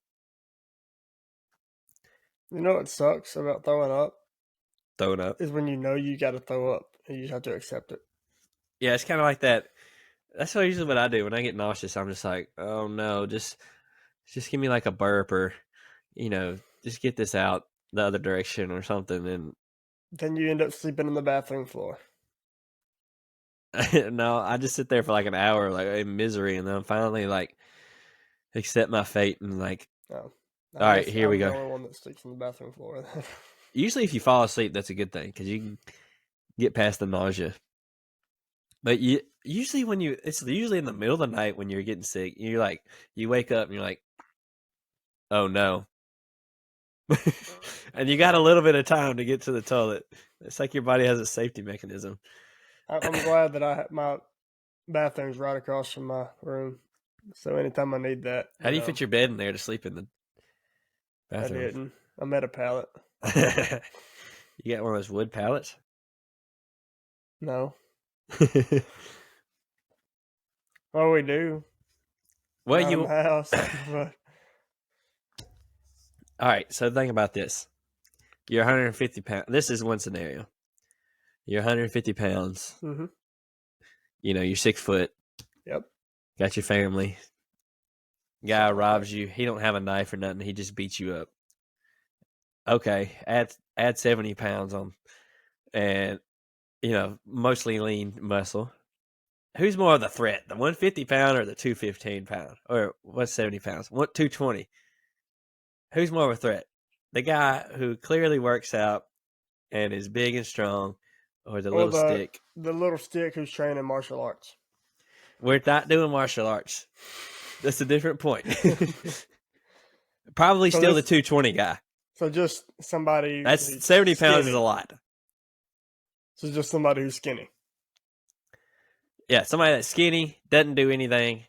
Speaker 2: You know what sucks about throwing up?
Speaker 1: Throwing up?
Speaker 2: Is when you know you got to throw up and you just have to accept it.
Speaker 1: Yeah, it's kind of like that. That's usually what I do when I get nauseous. I'm just like, oh no, just give me like a burp or, just get this out the other direction or something. And
Speaker 2: then you end up sleeping on the bathroom floor.
Speaker 1: No, I just sit there for like an hour, like in misery, and then finally like accept my fate and like, all right, here we go.
Speaker 2: I'm the only one that sleeps on the bathroom floor.
Speaker 1: Usually, if you fall asleep, that's a good thing because you can get past the nausea. But usually it's usually in the middle of the night when you're getting sick. You're like, you wake up and you're like, oh no. And you got a little bit of time to get to the toilet. It's like your body has a safety mechanism.
Speaker 2: I'm glad that my bathroom's right across from my room. So anytime I need that.
Speaker 1: How do you fit your bed in there to sleep in the bathroom?
Speaker 2: I didn't. I made a pallet.
Speaker 1: You got one of those wood pallets?
Speaker 2: No. Well, we do.
Speaker 1: Well,
Speaker 2: not in the house. But...
Speaker 1: All right, so think about this. You're 150 pounds. This is one scenario. You're 150 pounds.
Speaker 2: Mm-hmm.
Speaker 1: You're 6 foot.
Speaker 2: Yep.
Speaker 1: Got your family. Guy robs you. He don't have a knife or nothing. He just beats you up. Okay, add 70 pounds on, and mostly lean muscle. Who's more of the threat, the 150 pound or the 215 pound, or what's 70 pounds? What 220? Who's more of a threat? The guy who clearly works out and is big and strong, or the little stick?
Speaker 2: The little stick who's training martial arts.
Speaker 1: We're not doing martial arts. That's a different point. Probably still the 220 guy.
Speaker 2: So just somebody.
Speaker 1: That's 70 pounds is a lot.
Speaker 2: So just somebody who's skinny.
Speaker 1: Yeah, somebody that's skinny, doesn't do anything,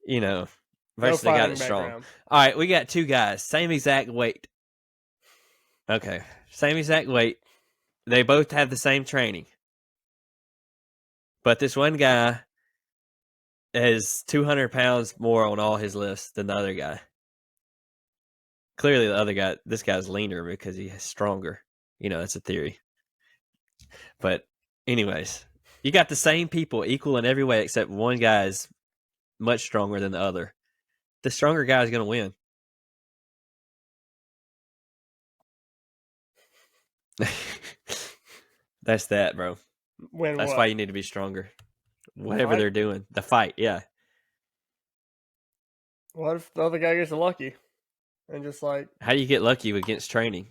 Speaker 1: versus the guy that's strong. All right, we got two guys, same exact weight. Okay, same exact weight. They both have the same training. But this one guy has 200 pounds more on all his lifts than the other guy. Clearly, this guy's leaner because he's stronger. That's a theory. But anyways, you got the same people equal in every way except one guy is much stronger than the other. The stronger guy is going to win. That's that, bro. That's why you need to be stronger. Whatever they're doing. The fight, yeah.
Speaker 2: What if the other guy gets lucky? And just like...
Speaker 1: How do you get lucky against training?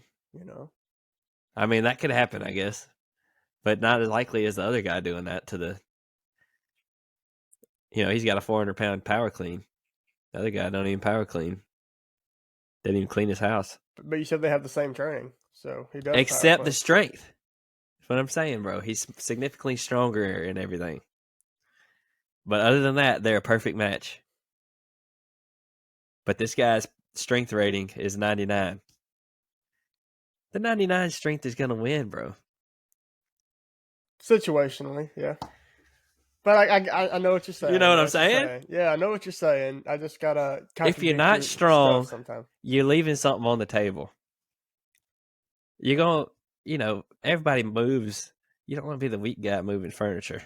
Speaker 1: I mean, that could happen, I guess. But not as likely as the other guy doing that to the... he's got a 400-pound power clean. The other guy don't even power clean. Didn't even clean his house.
Speaker 2: But you said they have the same training, so he does.
Speaker 1: Except the strength. That's what I'm saying, bro. He's significantly stronger in everything. But other than that, they're a perfect match. But this guy's strength rating is 99. The 99 strength is going to win, bro.
Speaker 2: Situationally, yeah. But I know what you're saying.
Speaker 1: You know what I'm saying?
Speaker 2: Yeah, I know what you're saying. I just got to...
Speaker 1: If you're not strong, you're leaving something on the table. You're going to... everybody moves. You don't want to be the weak guy moving furniture.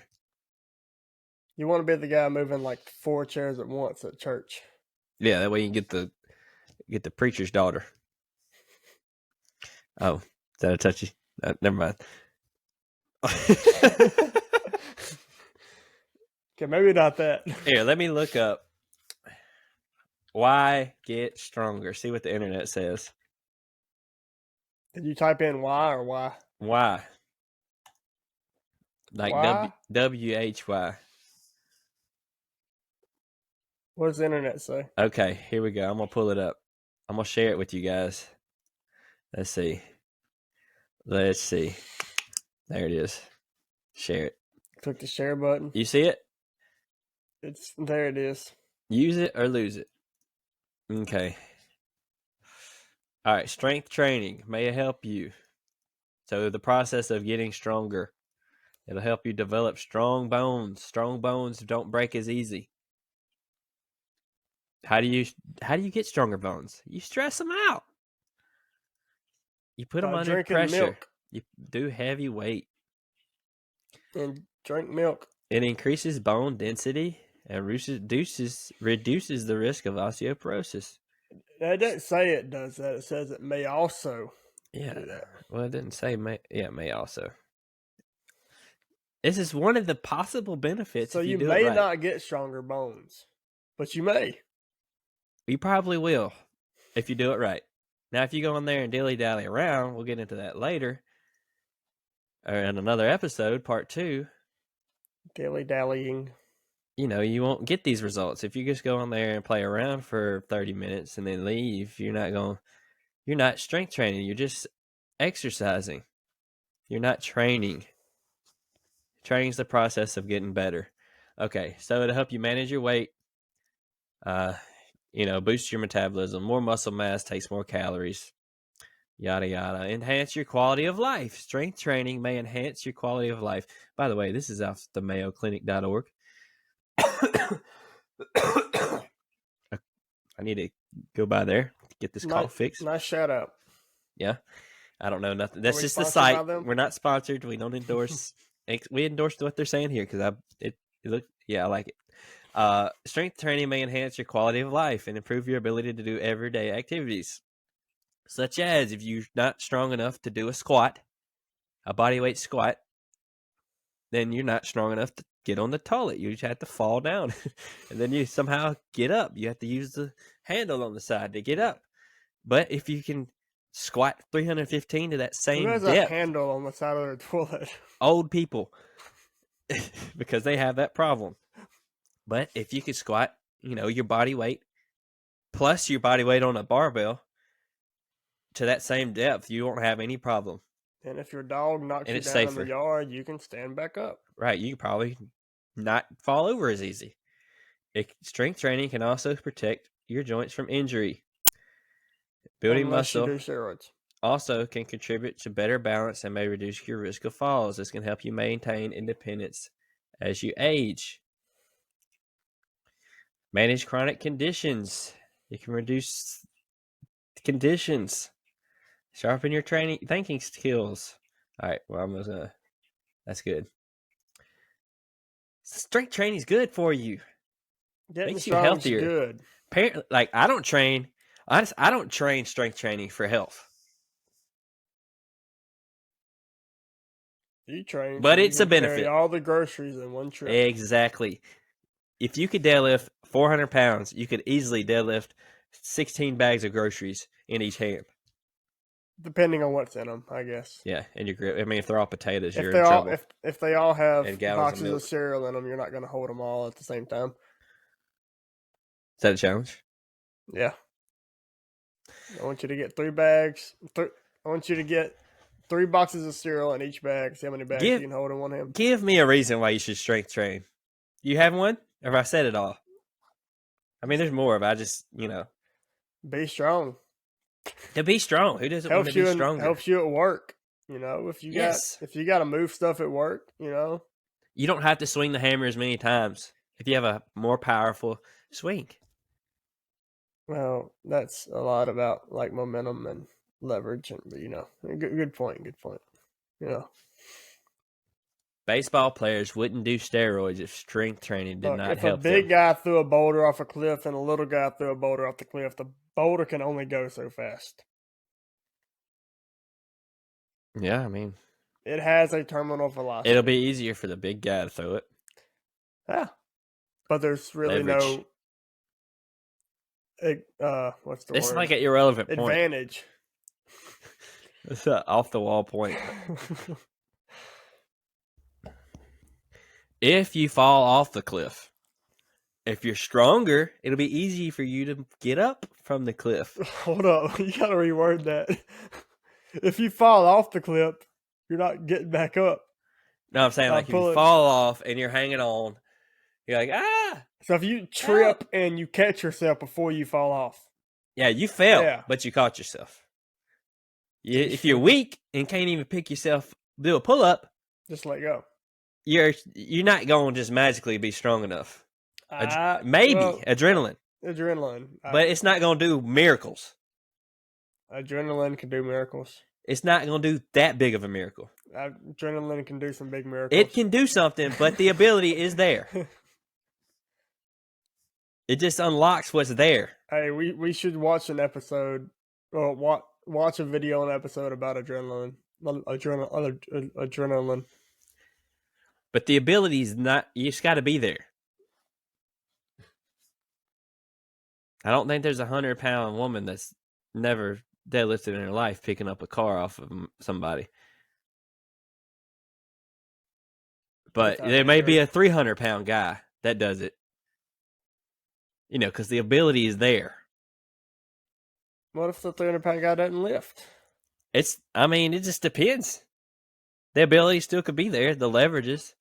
Speaker 2: You want to be the guy moving like 4 chairs at once at church.
Speaker 1: Yeah, that way you can get the preacher's daughter. Oh, is that a touchy? Never mind.
Speaker 2: Okay, maybe not that.
Speaker 1: Here, let me look up why get stronger. See what the internet says.
Speaker 2: Did you type in why or why?
Speaker 1: Why? Like WHY.
Speaker 2: What does the internet say?
Speaker 1: Okay, here we go. I'm going to pull it up. I'm going to share it with you guys. Let's see. There it is. Share it.
Speaker 2: Click the share button.
Speaker 1: You see it?
Speaker 2: There it is.
Speaker 1: Use it or lose it. Okay. All right. Strength training may help you. So the process of getting stronger. It'll help you develop strong bones. Strong bones don't break as easy. How do you get stronger bones? You stress them out. You put them under pressure. Milk. You do heavy weight.
Speaker 2: And drink milk.
Speaker 1: It increases bone density and reduces the risk of osteoporosis.
Speaker 2: It doesn't say it does that. It says it may also do that.
Speaker 1: Well, it didn't say may. Yeah, it may also. This is one of the possible benefits.
Speaker 2: So you may not get stronger bones, but you may.
Speaker 1: You probably will if you do it right. Now, if you go in there and dilly-dally around, we'll get into that later. Or in another episode, part 2.
Speaker 2: Dilly-dallying.
Speaker 1: You won't get these results. If you just go in there and play around for 30 minutes and then leave, you're not strength training. You're just exercising. You're not training. Training is the process of getting better. Okay, so it'll help you manage your weight. Boost your metabolism. More muscle mass takes more calories. Yada, yada. Enhance your quality of life. Strength training may enhance your quality of life. By the way, this is off the mayoclinic.org. I need to go by there to get this cough fixed.
Speaker 2: Nice shout out.
Speaker 1: Yeah. I don't know nothing. That's just the site. We're not sponsored. We don't endorse. We endorse what they're saying here because I like it. Strength training may enhance your quality of life and improve your ability to do everyday activities, such as if you're not strong enough to do a squat, a bodyweight squat, then you're not strong enough to get on the toilet. You just have to fall down, and then you somehow get up. You have to use the handle on the side to get up. But if you can squat 315 to that same
Speaker 2: Who has
Speaker 1: depth,
Speaker 2: a handle on the side of their toilet?
Speaker 1: old people, because they have that problem. But if you could squat, your body weight plus your body weight on a barbell to that same depth, you won't have any problem.
Speaker 2: And if your dog knocks you down in the yard, you can stand back up.
Speaker 1: Right, you can probably not fall over as easy. Strength training can also protect your joints from injury. Building muscle
Speaker 2: you do steroids.
Speaker 1: Also can contribute to better balance and may reduce your risk of falls. This can help you maintain independence as you age. Manage chronic conditions. You can reduce conditions. Sharpen your thinking skills. All right, well, that's good. Strength training is good for you. Makes you healthier.
Speaker 2: Good.
Speaker 1: Apparently, I don't train strength training for health.
Speaker 2: You train,
Speaker 1: but it's a benefit.
Speaker 2: Carry all the groceries in one trip.
Speaker 1: Exactly. If you could deadlift 400 pounds, you could easily deadlift 16 bags of groceries in each hand.
Speaker 2: Depending on what's in them, I guess.
Speaker 1: Yeah, and your grip. I mean, if they're all potatoes, you're in trouble.
Speaker 2: If they all have boxes of cereal in them, you're not going to hold them all at the same time.
Speaker 1: Is that a challenge?
Speaker 2: Yeah. I want you to get 3 bags. I want you to get 3 boxes of cereal in each bag. See how many bags you can hold in one hand.
Speaker 1: Give me a reason why you should strength train. You have one? Or have I said it all? I mean, there's more, but I just,
Speaker 2: Be strong.
Speaker 1: To be strong. Who doesn't want to be stronger?
Speaker 2: Helps you at work. If you got to move stuff at work,
Speaker 1: You don't have to swing the hammer as many times if you have a more powerful swing.
Speaker 2: Well, that's a lot about momentum and leverage, and good point.
Speaker 1: Baseball players wouldn't do steroids if strength training did not help them.
Speaker 2: If a big guy threw a boulder off a cliff and a little guy threw a boulder off the cliff, the boulder can only go so fast.
Speaker 1: Yeah, I mean,
Speaker 2: it has a terminal velocity.
Speaker 1: It'll be easier for the big guy to throw it.
Speaker 2: Yeah, but there's really
Speaker 1: leverage.
Speaker 2: What's the word?
Speaker 1: It's like an irrelevant point.
Speaker 2: Advantage.
Speaker 1: It's an off the wall point. If you fall off the cliff, if you're stronger, it'll be easy for you to get up from the cliff.
Speaker 2: Hold up. You got to reword that. If you fall off the cliff, you're not getting back up.
Speaker 1: No, I'm saying if you fall off and you're hanging on, you're like, ah!
Speaker 2: So if you trip and you catch yourself before you fall off.
Speaker 1: Yeah, you fell, but you caught yourself. If you're weak and can't even pick yourself, do a pull-up.
Speaker 2: Just let go.
Speaker 1: You're not going to just magically be strong enough. Adrenaline. But it's not going to do miracles.
Speaker 2: Adrenaline can do miracles.
Speaker 1: It's not going to do that big of a miracle.
Speaker 2: Adrenaline can do some big miracles.
Speaker 1: It can do something, but the ability is there. It just unlocks what's there.
Speaker 2: Hey, we should watch an episode, or watch a video on an episode about adrenaline. Adrenaline.
Speaker 1: But the ability is not, you just got to be there. I don't think there's a 100-pound woman that's never deadlifted in her life picking up a car off of somebody. But there may be a 300-pound guy that does it. Because the ability is there.
Speaker 2: What if the 300-pound guy doesn't lift?
Speaker 1: It just depends. The ability still could be there. The leverages,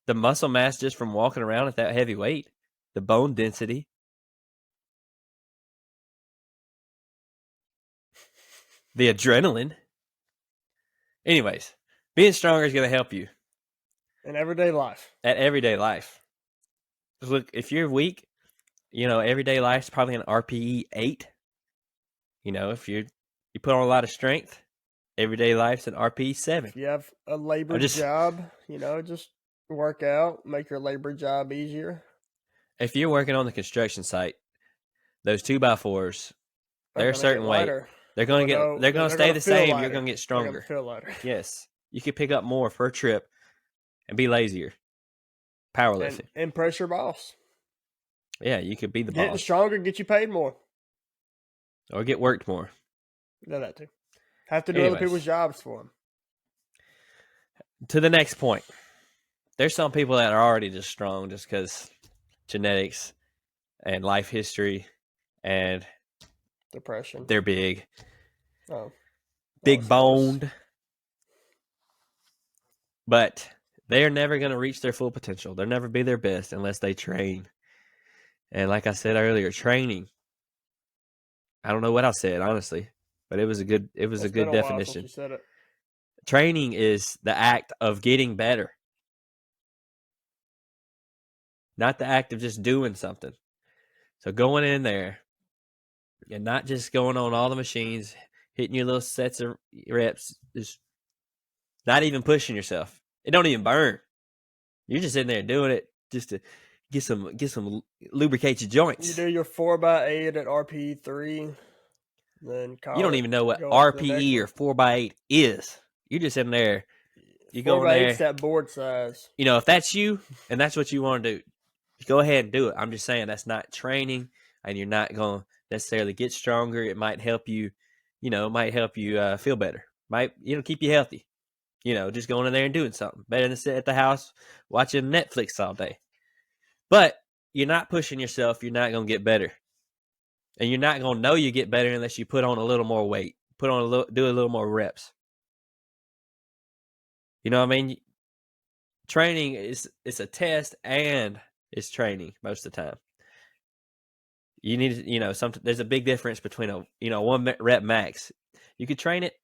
Speaker 1: the muscle mass just from walking around at that heavy weight, the bone density. The adrenaline. Anyways, being stronger is going to help you.
Speaker 2: In everyday life.
Speaker 1: At everyday life. Look, if you're weak, everyday life's probably an RPE 8. If you put on a lot of strength, everyday life's an RPE 7.
Speaker 2: If you have a labor job, just work out, make your labor job easier.
Speaker 1: If you're working on the construction site, those 2x4s, they're a certain weight. They're going to stay the same. Lighter. You're going to get stronger.
Speaker 2: Feel lighter.
Speaker 1: Yes. You can pick up more per trip and be lazier. Powerlifting.
Speaker 2: And impress your boss.
Speaker 1: Yeah, you could be the boss.
Speaker 2: Getting stronger, get you paid more.
Speaker 1: Or get worked more.
Speaker 2: No, that too. Have to do other people's jobs for them.
Speaker 1: To the next point. There's some people that are already just strong just because genetics and life history and
Speaker 2: depression.
Speaker 1: They're big.
Speaker 2: Oh.
Speaker 1: Big boned. But they're never going to reach their full potential. They'll never be their best unless they train. And like I said earlier, training. I don't know what I said, honestly, but it was a good definition.
Speaker 2: You said it.
Speaker 1: Training is the act of getting better. Not the act of just doing something. So going in there and not just going on all the machines, hitting your little sets of reps, just not even pushing yourself. It don't even burn. You're just sitting there doing it just to get some lubricate your joints.
Speaker 2: You do your 4x8 at RPE3. Then
Speaker 1: you don't even know what RPE or 4x8 is. You're just in there. You go in there. 4x8's
Speaker 2: that board size.
Speaker 1: You know, if that's you and that's what you want to do, go ahead and do it. I'm just saying that's not training, and you're not going to necessarily get stronger. It might help you, feel better. Might, keep you healthy. Just going in there and doing something. Better than sitting at the house watching Netflix all day. But you're not pushing yourself. You're not going to get better. And you're not going to know you get better unless you put on a little more weight. Do a little more reps. You know what I mean? Training it's a test and it's training most of the time. You need to, there's a big difference between a 1 rep max. You could train it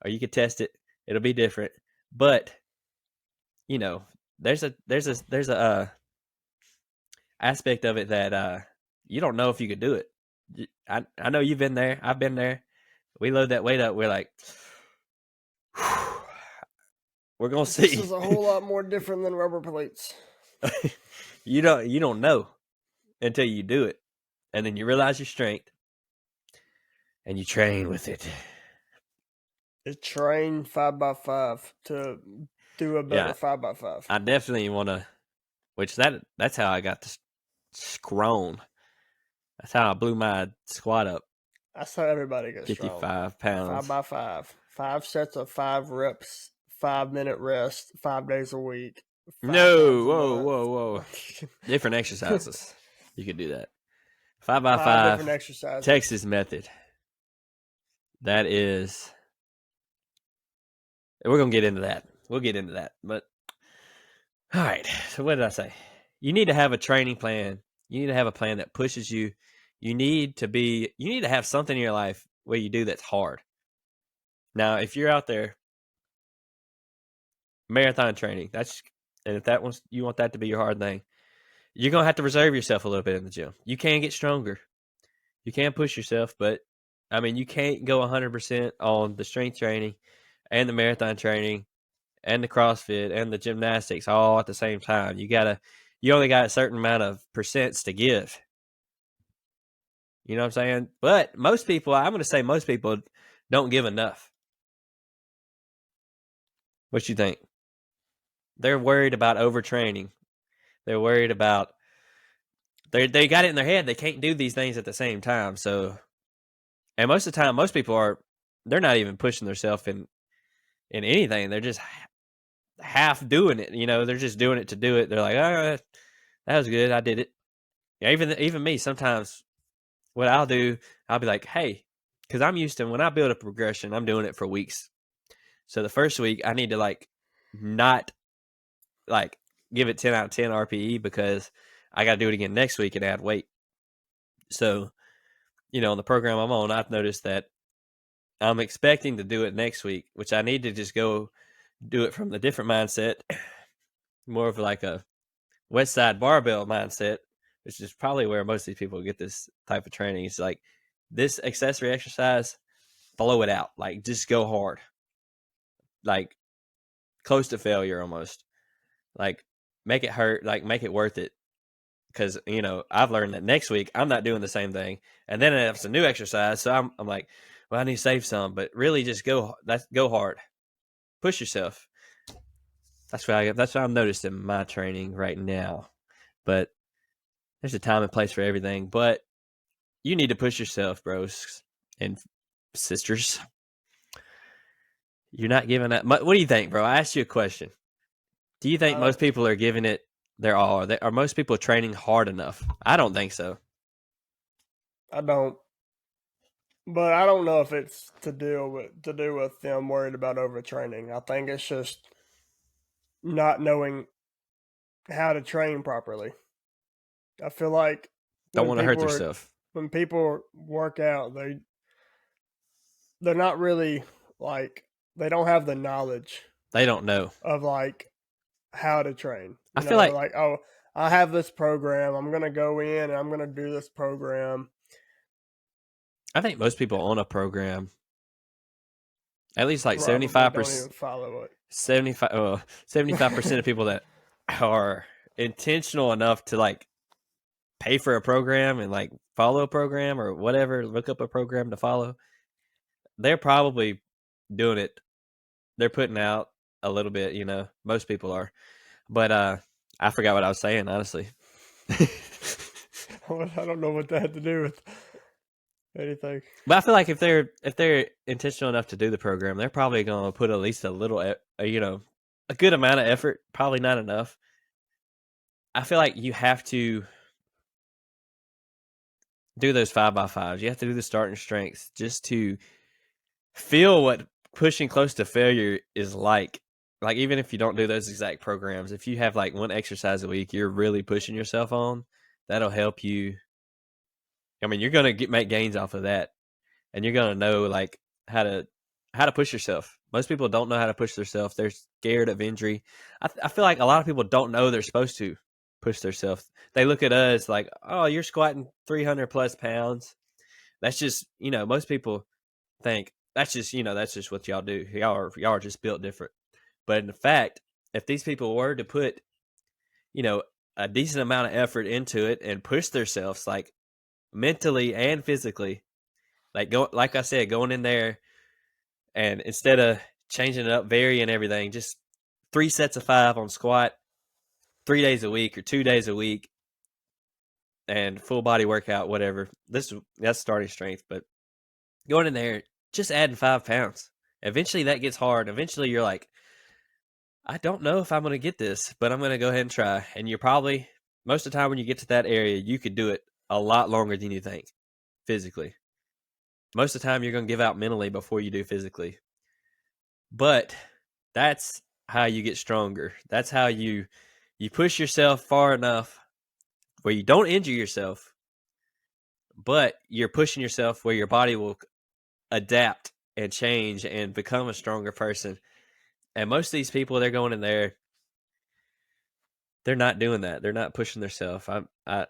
Speaker 1: or you could test it. It'll be different. But there's a aspect of it that you don't know if you could do it. I know you've been there. I've been there. We load that weight up. We're like, we're gonna see.
Speaker 2: This is a whole lot more different than rubber plates.
Speaker 1: You don't know until you do it, and then you realize your strength, and you train with it.
Speaker 2: Train 5x5 to do a better 5x5.
Speaker 1: I definitely want to. Which that's how I got this scrown. That's how I blew my squat up.
Speaker 2: That's how everybody gets
Speaker 1: 55 pounds.
Speaker 2: 5x5. 5 sets of 5 reps, 5-minute rest, 5 days a week.
Speaker 1: No, whoa. Different exercises. You could do that. 5x5.
Speaker 2: Different exercises.
Speaker 1: Texas method. That is. We're going to get into that. We'll get into that. But, all right. So what did I say? You need to have a training plan. You need to have a plan that pushes you. You need to have something in your life where you do that's hard. Now, if you're out there, marathon training, and if you want that to be your hard thing, you're going to have to reserve yourself a little bit in the gym. You can get stronger. You can push yourself, but you can't go 100% on the strength training and the marathon training and the CrossFit and the gymnastics all at the same time. You only got a certain amount of percents to give. You know what I'm saying? But I'm going to say most people don't give enough. What you think? They're worried about overtraining. They're worried about they got it in their head they can't do these things at the same time. So, and most of the time, most people they're not even pushing themselves in anything. They're just half doing it. They're just doing it to do it. They're like, oh, that was good. I did it. Yeah, even me, sometimes what I'll do, I'll be like, hey, because I'm used to when I build a progression, I'm doing it for weeks. So the first week, I need to not give it 10 out of 10 RPE because I got to do it again next week and add weight. So, on the program I'm on, I've noticed that I'm expecting to do it next week, which I need to just go do it from the different mindset, more of like a West Side barbell mindset, which is probably where most of these people get this type of training. It's like this accessory exercise, blow it out. Just go hard. Close to failure almost. Make it hurt. Make it worth it. because I've learned that next week I'm not doing the same thing, and then it's a new exercise. So I'm like, well, I need to save some, but really just go hard, push yourself. That's what I'm noticing my training right now. But there's a time and place for everything. But you need to push yourself, bros and sisters. You're not giving that. What do you think, bro? I asked you a question. Do you think most people are giving it their all? Are most people training hard enough? I don't think so.
Speaker 2: I don't. But I don't know if it's to do with them worried about overtraining. I think it's just not knowing how to train properly. I feel like
Speaker 1: don't want to hurt themselves.
Speaker 2: When people work out, they're not really like, they don't have the knowledge.
Speaker 1: They don't know
Speaker 2: of like how to train.
Speaker 1: I feel like
Speaker 2: oh, I have this program. I'm gonna go in and I'm gonna do this program.
Speaker 1: I think most people on a program, at least like 75%,
Speaker 2: don't even follow it.
Speaker 1: 75% of people that are intentional enough to like pay for a program and like follow a program or whatever, look up a program to follow, they're probably doing it. They're putting out a little bit, most people are. But I forgot what I was saying, honestly.
Speaker 2: I don't know what that had to do with anything.
Speaker 1: But I feel like if they're intentional enough to do the program, they're probably going to put at least a little, a good amount of effort. Probably not enough. I feel like you have to do those 5x5s. You have to do the starting strengths just to feel what pushing close to failure is like. Like, even if you don't do those exact programs, if you have like one exercise a week you're really pushing yourself on, that'll help you. I mean, you're going to make gains off of that, and you're going to know like how to push yourself. Most people don't know how to push themselves. They're scared of injury. I feel like a lot of people don't know they're supposed to push themselves. They look at us like, oh, you're squatting 300 plus pounds. That's just, most people think that's just what y'all do. Y'all are just built different. But in fact, if these people were to put, a decent amount of effort into it and push themselves like mentally and physically, like I said, going in there and instead of changing it up, varying everything, just 3 sets of 5 on squat 3 days a week or 2 days a week and full body workout, whatever. That's starting strength, but going in there, just adding 5 pounds. Eventually that gets hard. Eventually you're like, I don't know if I'm going to get this, but I'm going to go ahead and try. And you're probably, most of the time when you get to that area, you could do it a lot longer than you think physically. Most of the time you're going to give out mentally before you do physically. But that's how you get stronger. That's how you push yourself far enough where you don't injure yourself, but you're pushing yourself where your body will adapt and change and become a stronger person. And most of these people, they're going in there, they're not doing that. They're not pushing themselves. I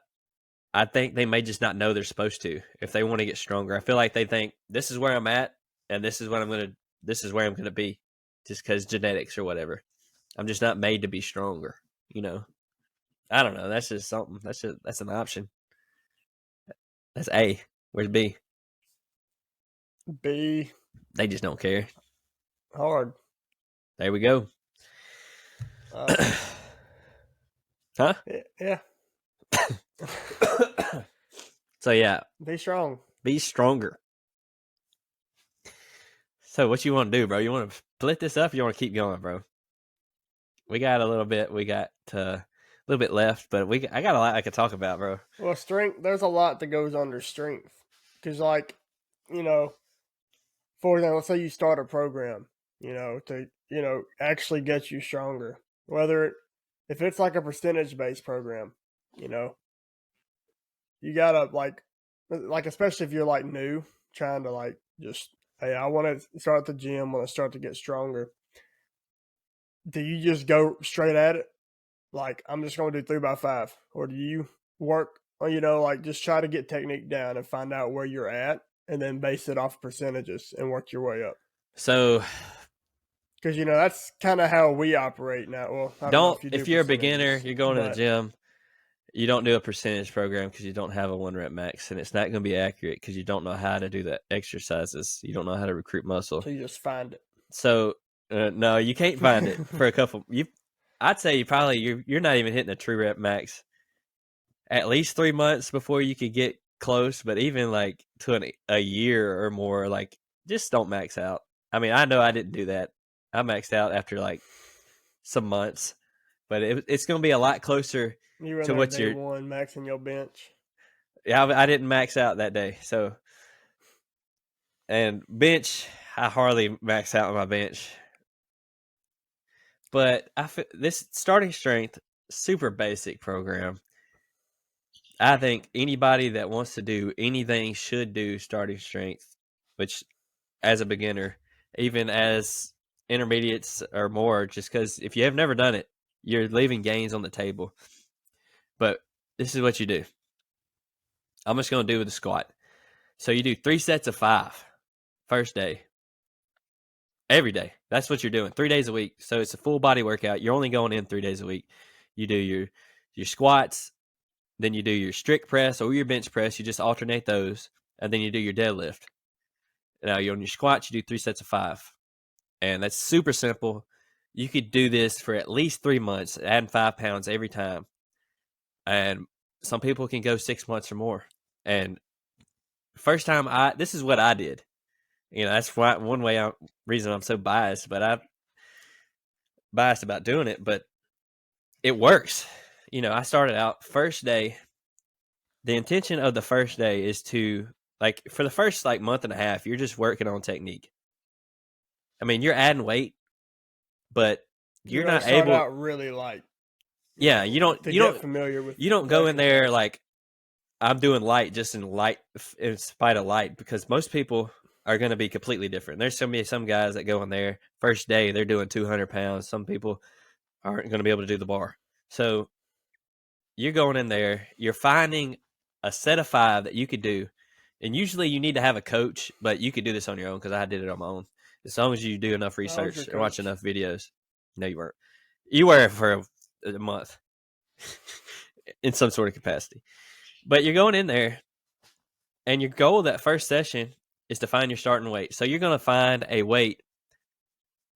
Speaker 1: think they may just not know they're supposed to if they want to get stronger. I feel like they think this is where I'm at and this is where I'm going to be just because genetics or whatever. I'm just not made to be stronger, I don't know. That's just something. That's an option. That's A. Where's B?
Speaker 2: B.
Speaker 1: They just don't care.
Speaker 2: Hard.
Speaker 1: There we go. Huh?
Speaker 2: Yeah.
Speaker 1: So yeah.
Speaker 2: Be strong.
Speaker 1: Be stronger. So what you want to do, bro? You want to split this up? Or you want to keep going, bro? We got a little bit. We got a little bit left, but I got a lot I could talk about, bro.
Speaker 2: Well, strength. There's a lot that goes under strength, because like, for example, let's say you start a program, to actually get you stronger. If it's like a percentage based program, you gotta like especially if you're like new, trying to like just, hey, I want to start at the gym, want to start to get stronger. Do you just go straight at it? Like, I'm just going to do 3x5, or do you work, like just try to get technique down and find out where you're at, and then base it off percentages and work your way up?
Speaker 1: So,
Speaker 2: because that's kind of how we operate now. Well,
Speaker 1: if you're a beginner, you're going to the gym, You don't do a percentage program because you don't have a 1 rep max, and it's not going to be accurate because you don't know how to do the exercises. You don't know how to recruit muscle.
Speaker 2: So you just find it.
Speaker 1: So no, you can't find it for a couple. I'd say you're not even hitting a true rep max. At least 3 months before you could get close, but even like to a year or more, like just don't max out. I mean, I know I didn't do that. I maxed out after like some months, but it's going to be a lot closer
Speaker 2: You were
Speaker 1: to
Speaker 2: there
Speaker 1: what
Speaker 2: day one, maxing your bench.
Speaker 1: Yeah, I didn't max out that day, so and bench, I hardly max out on my bench. But this starting strength, super basic program. I think anybody that wants to do anything should do starting strength, which as a beginner, even as intermediates or more, just because if you have never done it, you're leaving gains on the table. But this is what you do. I'm just going to do with the squat. So you do 3 sets of 5 first day. Every day. That's what you're doing. 3 days a week. So it's a full body workout. You're only going in 3 days a week. You do your squats, then you do your strict press or your bench press. You just alternate those, and then you do your deadlift. Now, on your squats, you do 3 sets of 5. And that's super simple. You could do this for at least 3 months, adding 5 pounds every time. And some people can go 6 months or more. And first time this is what I did. That's one reason I'm so biased, but I'm biased about doing it, but it works. I started out first day. The intention of the first day is to, like, for the first like month and a half, you're just working on technique. I mean, you're adding weight, but you're not
Speaker 2: start
Speaker 1: able
Speaker 2: out really light.
Speaker 1: Yeah, you don't
Speaker 2: get familiar with.
Speaker 1: You don't go in there like I'm doing light just in spite of light, because most people are going to be completely different. There's going to be some guys that go in there first day, they're doing 200 pounds. Some people aren't going to be able to do the bar. So you're going in there, you're finding a set of 5 that you could do. And usually you need to have a coach, but you could do this on your own because I did it on my own. As long as you do enough research and watch enough videos. No, you weren't. You were for a month in some sort of capacity. But you're going in there, and your goal that first session is to find your starting weight. So you're going to find a weight.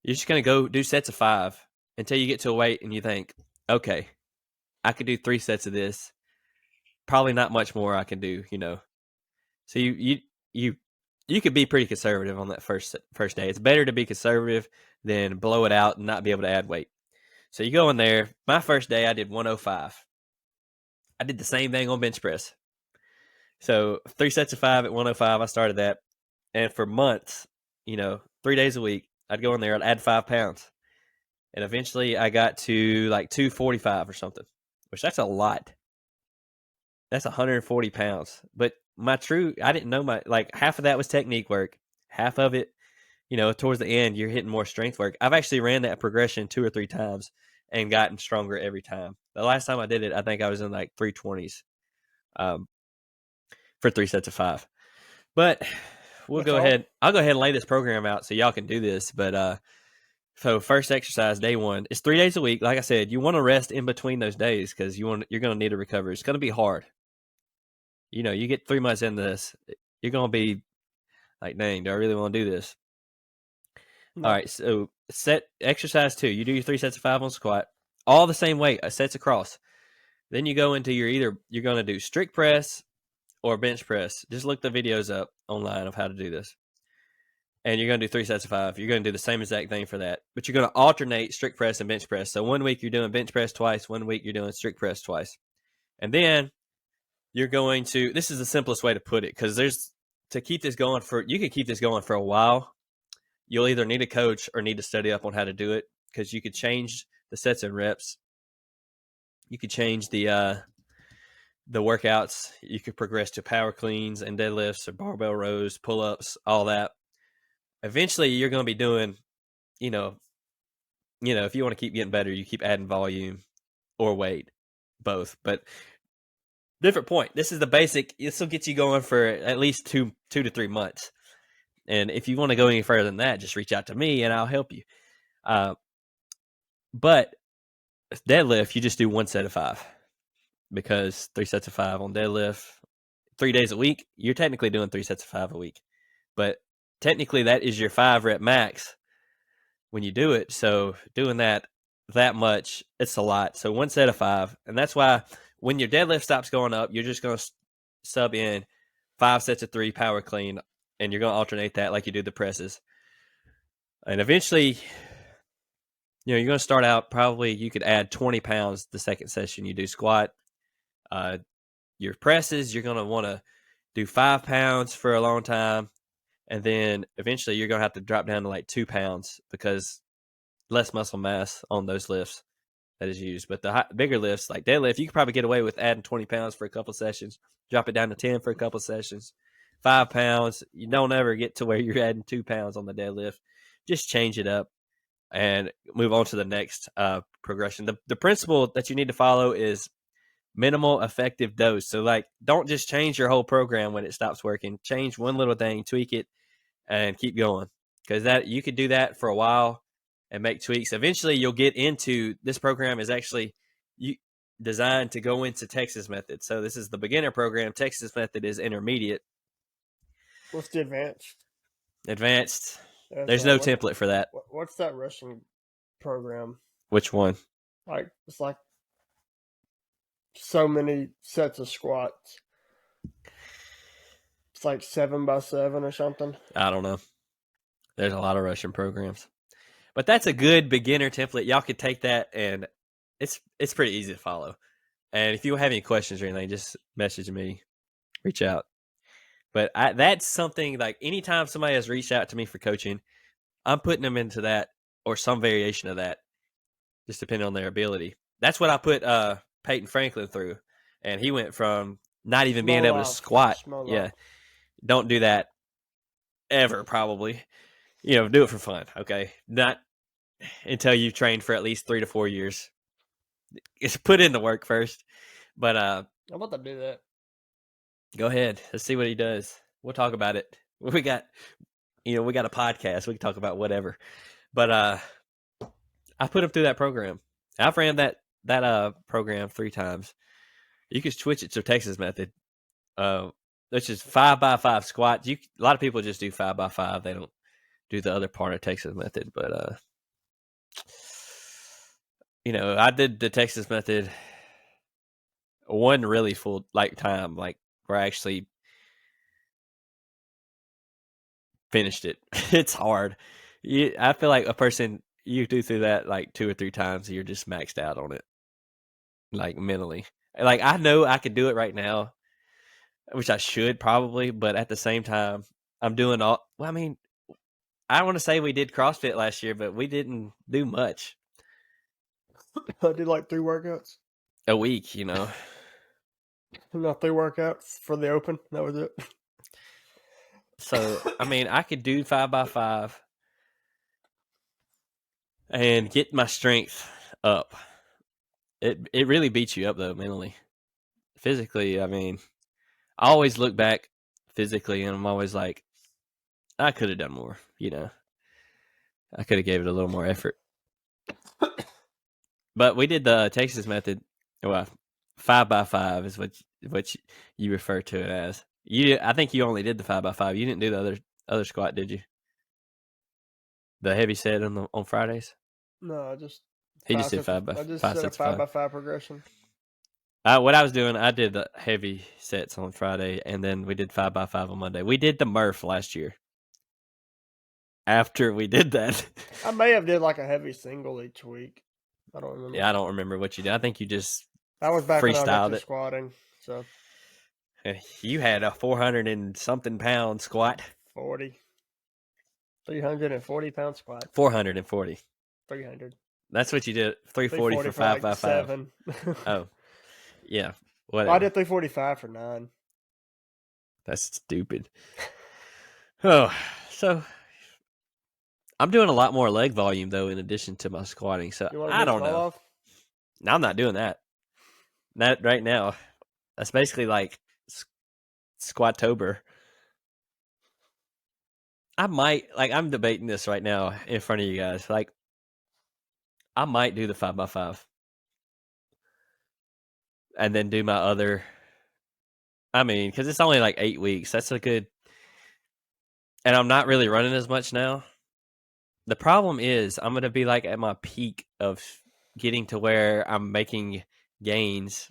Speaker 1: You're just going to go do sets of 5 until you get to a weight and you think, okay, I could do 3 sets of this. Probably not much more I can do, So you could be pretty conservative on that first day. It's better to be conservative than blow it out and not be able to add weight. So you go in there. My first day, I did 105. I did the same thing on bench press. So 3 sets of 5 at 105, I started that. And for months, 3 days a week, I'd go in there, I'd add 5 pounds. And eventually I got to like 245 or something, which that's a lot. That's 140 pounds. But I didn't know half of that was technique work. Half of it, towards the end, you're hitting more strength work. I've actually ran that progression 2 or 3 times and gotten stronger every time. The last time I did it, I think I was in like 320s for 3 sets of 5. But I'll go ahead and lay this program out so y'all can do this. But so first exercise, day 1, it's 3 days a week. Like I said, you want to rest in between those days because you're going to need a recovery. It's going to be hard. You get 3 months into this, you're going to be like, dang, do I really want to do this? No. All right, so exercise 2, you do your 3 sets of 5 on squat, all the same weight, sets across. Then you go into you're going to do strict press or bench press. Just look the videos up online of how to do this. And you're going to do 3 sets of 5. You're going to do the same exact thing for that. But you're going to alternate strict press and bench press. So 1 week you're doing bench press twice. 1 week you're doing strict press twice. And then you're going to, this is the simplest way to put it, because you can keep this going for a while. You'll either need a coach or need to study up on how to do it, because you could change the sets and reps. You could change the workouts. You could progress to power cleans and deadlifts or barbell rows, pull-ups, all that. Eventually you're going to be doing, if you want to keep getting better, you keep adding volume or weight, both. But different point. This is the basic. This will get you going for at least 2 to 3 months. And if you want to go any further than that, just reach out to me and I'll help you. But deadlift, you just do 1 set of 5. because 3 sets of 5 on deadlift 3 days a week, you're technically doing 3 sets of 5 a week. But technically that is your 5 rep max when you do it. So doing that much, it's a lot. So 1 set of 5. And that's why when your deadlift stops going up, you're just going to sub in 5 sets of 3 power clean, and you're going to alternate that like you do the presses. And eventually, you're going to start out, probably you could add 20 pounds the second session you do squat. Your presses, you're going to want to do 5 pounds for a long time. And then eventually you're going to have to drop down to like 2 pounds because less muscle mass on those lifts that is used. But the bigger lifts like deadlift, you could probably get away with adding 20 pounds for a couple sessions, drop it down to 10 for a couple sessions, 5 pounds. You don't ever get to where you're adding 2 pounds on the deadlift. Just change it up and move on to the next progression. The principle that you need to follow is minimal effective dose. So like, don't just change your whole program when it stops working. Change one little thing, tweak it, and keep going. Because that you could do that for a while and make tweaks. Eventually, you'll get into this program is actually designed to go into Texas Method. So this is the beginner program. Texas Method is intermediate.
Speaker 2: What's the advanced?
Speaker 1: Advanced. There's no template for that.
Speaker 2: What's that Russian program?
Speaker 1: Which one?
Speaker 2: Like, it's like so many sets of squats. It's like 7x7 or something.
Speaker 1: I don't know. There's a lot of Russian programs. But that's a good beginner template. Y'all could take that, and it's pretty easy to follow. And if you have any questions or anything, just message me, reach out. But that's something like anytime somebody has reached out to me for coaching, I'm putting them into that or some variation of that, just depending on their ability. That's what I put Peyton Franklin through, and he went from not even being able to squat. Yeah, don't do that ever, probably. Do it for fun, okay? Not until you've trained for at least 3 to 4 years. It's put in the work first. But
Speaker 2: I'm about to do that.
Speaker 1: Go ahead. Let's see what he does. We'll talk about it. We got a podcast. We can talk about whatever. But I put him through that program. I've ran that program 3 times. You can switch it to Texas Method. Which is 5x5 squats. A lot of people just do 5x5. They don't do the other part of Texas Method. But I did the Texas Method one really full time, like where I actually finished it. It's hard. I feel like a person you do through that like 2 or 3 times, you're just maxed out on it, like mentally. Like I know I could do it right now, which I should probably, but at the same time, I'm doing all. Well, I mean, I want to say we did CrossFit last year, but we didn't do much.
Speaker 2: I did like 3 workouts
Speaker 1: a week,
Speaker 2: Not 3 workouts for the open. That was it.
Speaker 1: So, I mean, I could do 5x5 and get my strength up. It really beats you up, though, mentally. Physically, I mean, I always look back physically, and I'm always like, I could have done more, I could have gave it a little more effort. But we did the Texas Method. Well, 5x5 is what you refer to it as. I think you only did the 5x5. You didn't do the other squat, did you? The heavy set on Fridays?
Speaker 2: No,
Speaker 1: he just did 5x5.
Speaker 2: I just said a 5x5 progression.
Speaker 1: What I was doing, I did the heavy sets on Friday, and then we did 5x5 on Monday. We did the Murph last year. After we did that,
Speaker 2: I may have did like a heavy single each week. I don't remember.
Speaker 1: Yeah, I don't remember what you did. I think you just
Speaker 2: I was back
Speaker 1: freestyled
Speaker 2: when I got to
Speaker 1: it.
Speaker 2: squatting. So
Speaker 1: you had a 400 and something pound squat.
Speaker 2: 340 pound squat.
Speaker 1: 440.
Speaker 2: 300.
Speaker 1: That's what you did. 340 for 5x5.
Speaker 2: 7.
Speaker 1: Oh, yeah.
Speaker 2: Whatever. Well, I did 345 for 9.
Speaker 1: That's stupid. Oh, so I'm doing a lot more leg volume though, in addition to my squatting. So I don't know. I'm not doing that. Not right now. That's basically like Squattober. I might, I'm debating this right now in front of you guys. I might do the 5x5. and then do my other. I mean, because it's only like 8 weeks. That's a good. And I'm not really running as much now. The problem is I'm gonna be like at my peak of getting to where I'm making gains,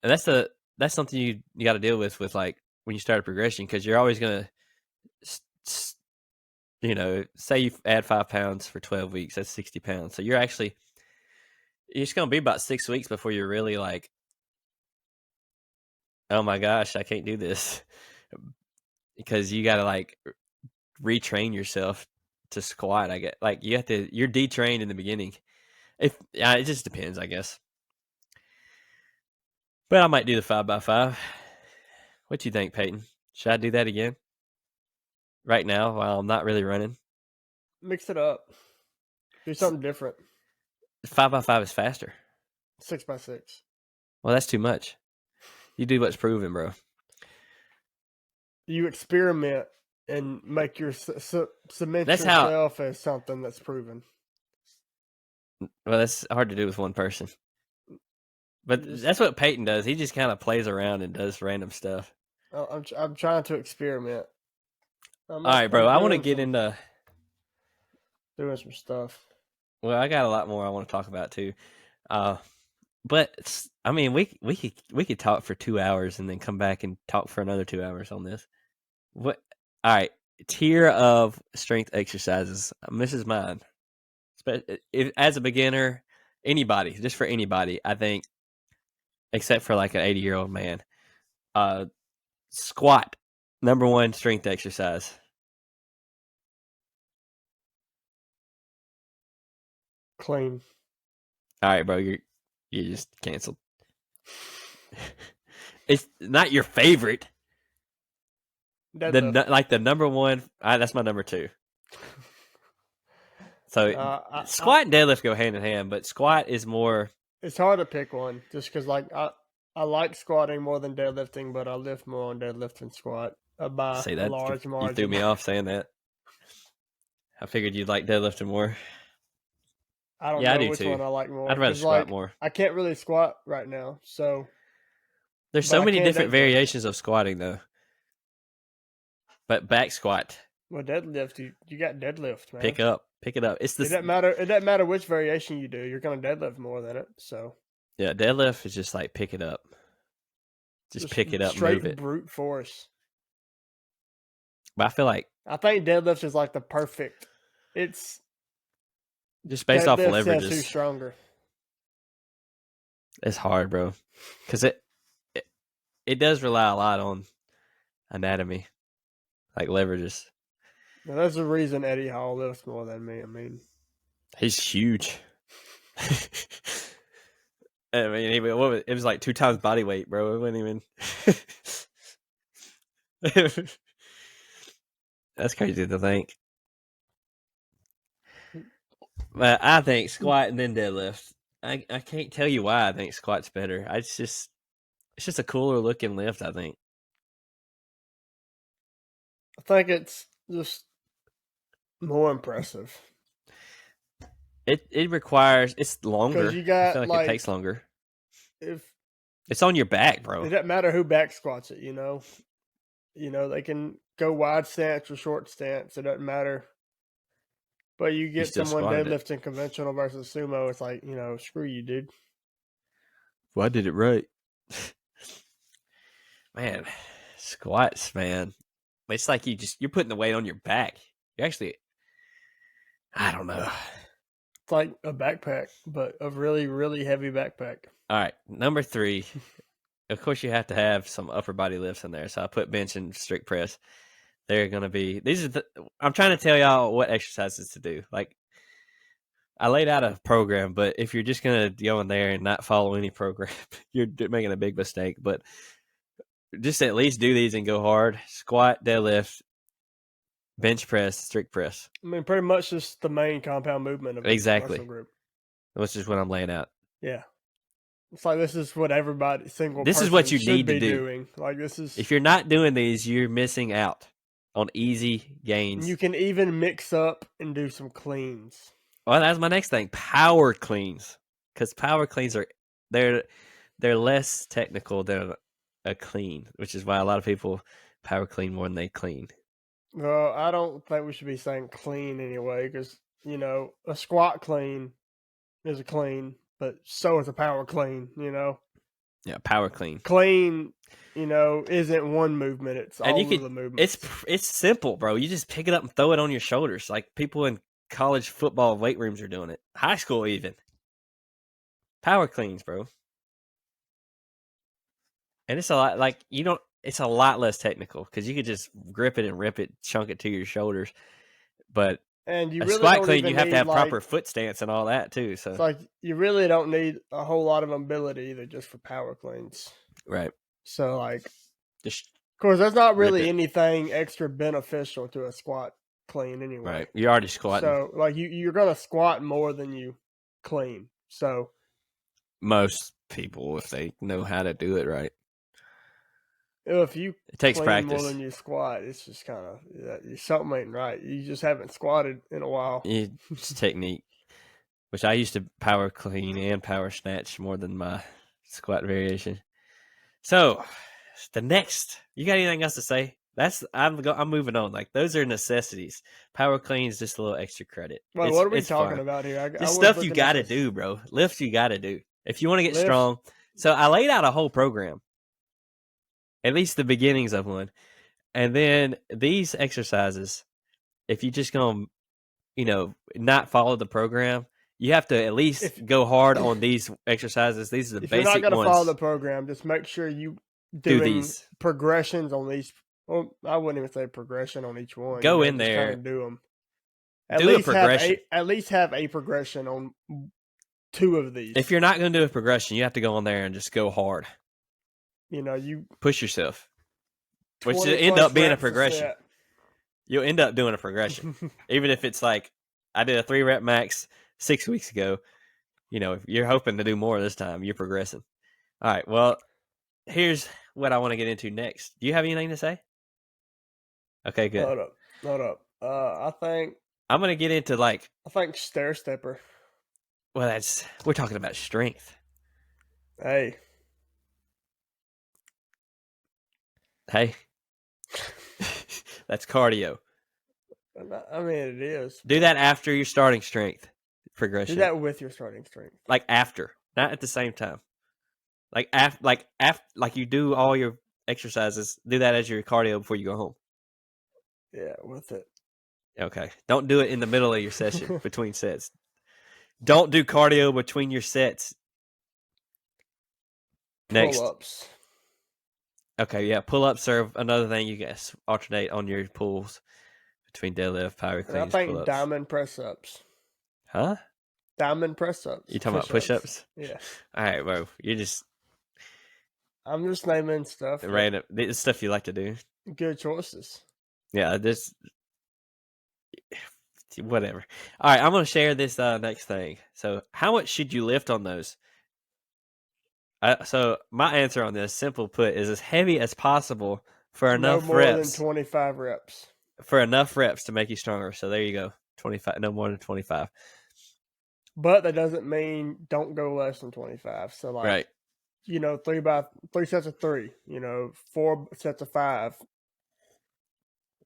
Speaker 1: and that's something you got to deal with like when you start a progression, because you're always gonna, say you add 5 pounds for 12 weeks, that's 60 pounds. So you're just gonna be about 6 weeks before you're really like, oh my gosh, I can't do this, because you got to like retrain yourself to squat. I get like you're detrained in the beginning. It just depends, I guess. But I might do the 5x5. What you think, Peyton? Should I do that again right now while I'm not really running?
Speaker 2: Mix it up. Do something different.
Speaker 1: 5x5 is faster.
Speaker 2: 6x6.
Speaker 1: Well, that's too much. You do what's proven, bro.
Speaker 2: You experiment and make your cement yourself as something that's proven.
Speaker 1: Well, that's hard to do with one person. But that's what Peyton does. He just kind of plays around and does random stuff.
Speaker 2: I'm trying to experiment.
Speaker 1: All right, bro. I want to get into
Speaker 2: doing some stuff.
Speaker 1: Well, I got a lot more I want to talk about too. But I mean, we could talk for 2 hours and then come back and talk for another 2 hours on this. What? All right, tier of strength exercises. This is mine. As a beginner, anybody, just for anybody, I think, except for like an 80-year-old man. Squat, number 1 strength exercise.
Speaker 2: Clean.
Speaker 1: All right, bro, you just canceled. It's not your favorite. The number 1, that's my number 2. So squat and deadlift go hand in hand, but squat is more.
Speaker 2: It's hard to pick one, just because like I like squatting more than deadlifting, but I lift more on deadlift than squat by a large margin.
Speaker 1: You threw me off saying that. I figured you'd like deadlifting more.
Speaker 2: I don't know which one I like more.
Speaker 1: I'd rather squat more.
Speaker 2: I can't really squat right now, so
Speaker 1: there's so many different variations of squatting though. But back squat.
Speaker 2: Well, deadlift, you got deadlift, man.
Speaker 1: Pick it up. It
Speaker 2: doesn't matter. It doesn't matter which variation you do. You're gonna deadlift more than it. So
Speaker 1: yeah, deadlift is just like pick it up. Just pick it up,
Speaker 2: straight
Speaker 1: move it.
Speaker 2: Brute force.
Speaker 1: But
Speaker 2: I think deadlift is like the perfect. It's
Speaker 1: just based off leverages.
Speaker 2: Who's stronger?
Speaker 1: It's hard, bro, because it does rely a lot on anatomy, like leverages.
Speaker 2: Now, there's a reason Eddie Hall lifts more than me. I mean,
Speaker 1: he's huge. I mean, it was like 2 times body weight, bro. It wasn't even. That's crazy to think. But I think squat and then deadlift. I can't tell you why I think squat's better. It's just a cooler looking lift, I think.
Speaker 2: I think it's just more impressive.
Speaker 1: It requires, it's longer.
Speaker 2: You got,
Speaker 1: I feel like it takes longer.
Speaker 2: If
Speaker 1: it's on your back, bro.
Speaker 2: It doesn't matter who back squats it, you know. They can go wide stance or short stance. It doesn't matter. But you get someone deadlifting conventional versus sumo, it's like, screw you, dude.
Speaker 1: Well, I did it right. Man, squats, man. It's like you're putting the weight on your back. You actually, I don't know.
Speaker 2: It's like a backpack, but a really, really heavy backpack.
Speaker 1: All right, number 3. Of course, you have to have some upper body lifts in there. So I put bench and strict press. They're going to be, I'm trying to tell y'all what exercises to do. Like, I laid out a program, but if you're just going to go in there and not follow any program, you're making a big mistake. But just at least do these and go hard. Squat, deadlift, bench press, strict press.
Speaker 2: I mean, pretty much just the main compound movement of
Speaker 1: the
Speaker 2: muscle group.
Speaker 1: Which is what I'm laying out.
Speaker 2: Yeah. It's like this is what everybody,
Speaker 1: this is what you need to do.
Speaker 2: Doing. Like this is.
Speaker 1: If you're not doing these, you're missing out on easy gains.
Speaker 2: You can even mix up and do some cleans.
Speaker 1: Well, that's my next thing. Power cleans. Because power cleans are they're less technical than a clean, which is why a lot of people power clean more than they clean.
Speaker 2: Well, I don't think we should be saying clean anyway, because a squat clean is a clean, but so is a power clean.
Speaker 1: Yeah, power clean.
Speaker 2: Clean, isn't one movement; it's
Speaker 1: and
Speaker 2: all of the movements.
Speaker 1: It's simple, bro. You just pick it up and throw it on your shoulders, like people in college football weight rooms are doing it. High school even. Power cleans, bro. And it's a lot like it's a lot less technical because you could just grip it and rip it, chunk it to your shoulders. But
Speaker 2: and you
Speaker 1: a
Speaker 2: really
Speaker 1: squat
Speaker 2: don't
Speaker 1: clean,
Speaker 2: even
Speaker 1: you have
Speaker 2: need,
Speaker 1: to have proper foot stance and all that too. So
Speaker 2: it's like you really don't need a whole lot of mobility either, just for power cleans.
Speaker 1: right.
Speaker 2: So like,
Speaker 1: just
Speaker 2: of course, that's not really anything extra beneficial to a squat clean anyway.
Speaker 1: Right, you're already squatting.
Speaker 2: So like you're gonna squat more than you clean. So
Speaker 1: most people, if they know how to do it right.
Speaker 2: If you
Speaker 1: it takes practice
Speaker 2: more than you squat, it's just kind of something ain't right. You just haven't squatted in a while.
Speaker 1: It's technique, which I used to power clean and power snatch more than my squat variation. So the next, you got anything else to say? I'm moving on. Like those are necessities. Power clean is just a little extra credit.
Speaker 2: Well, what are we talking about here?
Speaker 1: Just stuff you got to do, bro. Lifts you got to do if you want to get strong. So I laid out a whole program. At least the beginnings of one. And then these exercises, if you just gonna, not follow the program, you have to at least go hard on these exercises. These are the basic ones. If you're not going
Speaker 2: to follow the program, just make sure you do these progressions on these. Well, I wouldn't even say progression on each one.
Speaker 1: Go in there.
Speaker 2: Do them.
Speaker 1: Do a progression.
Speaker 2: At least have a progression on 2 of these.
Speaker 1: If you're not going to do a progression, you have to go on there and just go hard.
Speaker 2: You
Speaker 1: push yourself, which will end up being a progression. You'll end up doing a progression, even if it's like I did a 3-rep max 6 weeks ago. If you're hoping to do more this time, you're progressing. All right. Well, here's what I want to get into next. Do you have anything to say? Okay, good.
Speaker 2: Hold up. I think
Speaker 1: I'm gonna get into I
Speaker 2: think stair stepper.
Speaker 1: Well, we're talking about strength.
Speaker 2: Hey.
Speaker 1: That's cardio.
Speaker 2: I mean, it is.
Speaker 1: Do that after your starting strength progression.
Speaker 2: Do that with your starting strength.
Speaker 1: Like after, not at the same time. Like you do all your exercises. Do that as your cardio before you go home.
Speaker 2: Yeah, with it.
Speaker 1: Okay. Don't do it in the middle of your session between sets. Don't do cardio between your sets. Next.
Speaker 2: Pull-ups.
Speaker 1: Okay, yeah. Pull-ups are another thing you guys alternate on your pulls between deadlift, power cleans,
Speaker 2: I think
Speaker 1: pull-ups.
Speaker 2: diamond press-ups.
Speaker 1: Huh?
Speaker 2: Diamond press-ups.
Speaker 1: You talking about push-ups?
Speaker 2: Yeah.
Speaker 1: All right, bro.
Speaker 2: I'm just naming stuff.
Speaker 1: Random. It's stuff you like to do.
Speaker 2: Good choices.
Speaker 1: Yeah, whatever. All right, I'm going to share this next thing. So how much should you lift on those? So my answer on this, simple put, is as heavy as possible for enough reps.
Speaker 2: No more than 25 reps.
Speaker 1: For enough reps to make you stronger. So there you go. 25, no more than 25.
Speaker 2: But that doesn't mean don't go less than 25. So
Speaker 1: right.
Speaker 2: 3 sets of 3, 4 sets of 5,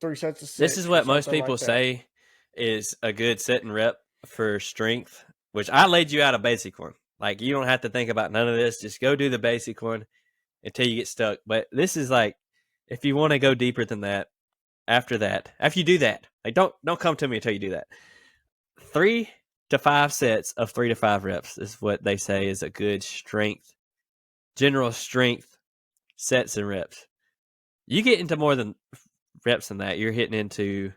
Speaker 2: 3 sets of 6.
Speaker 1: This is what most people say is a good set and rep for strength, which I laid you out a basic one. Like, you don't have to think about none of this. Just go do the basic one until you get stuck. But this is like, if you want to go deeper than that, after you do that, like don't come to me until you do that. 3 to 5 sets of 3 to 5 reps is what they say is a good strength, general strength sets and reps. You get into more than reps than that, you're hitting into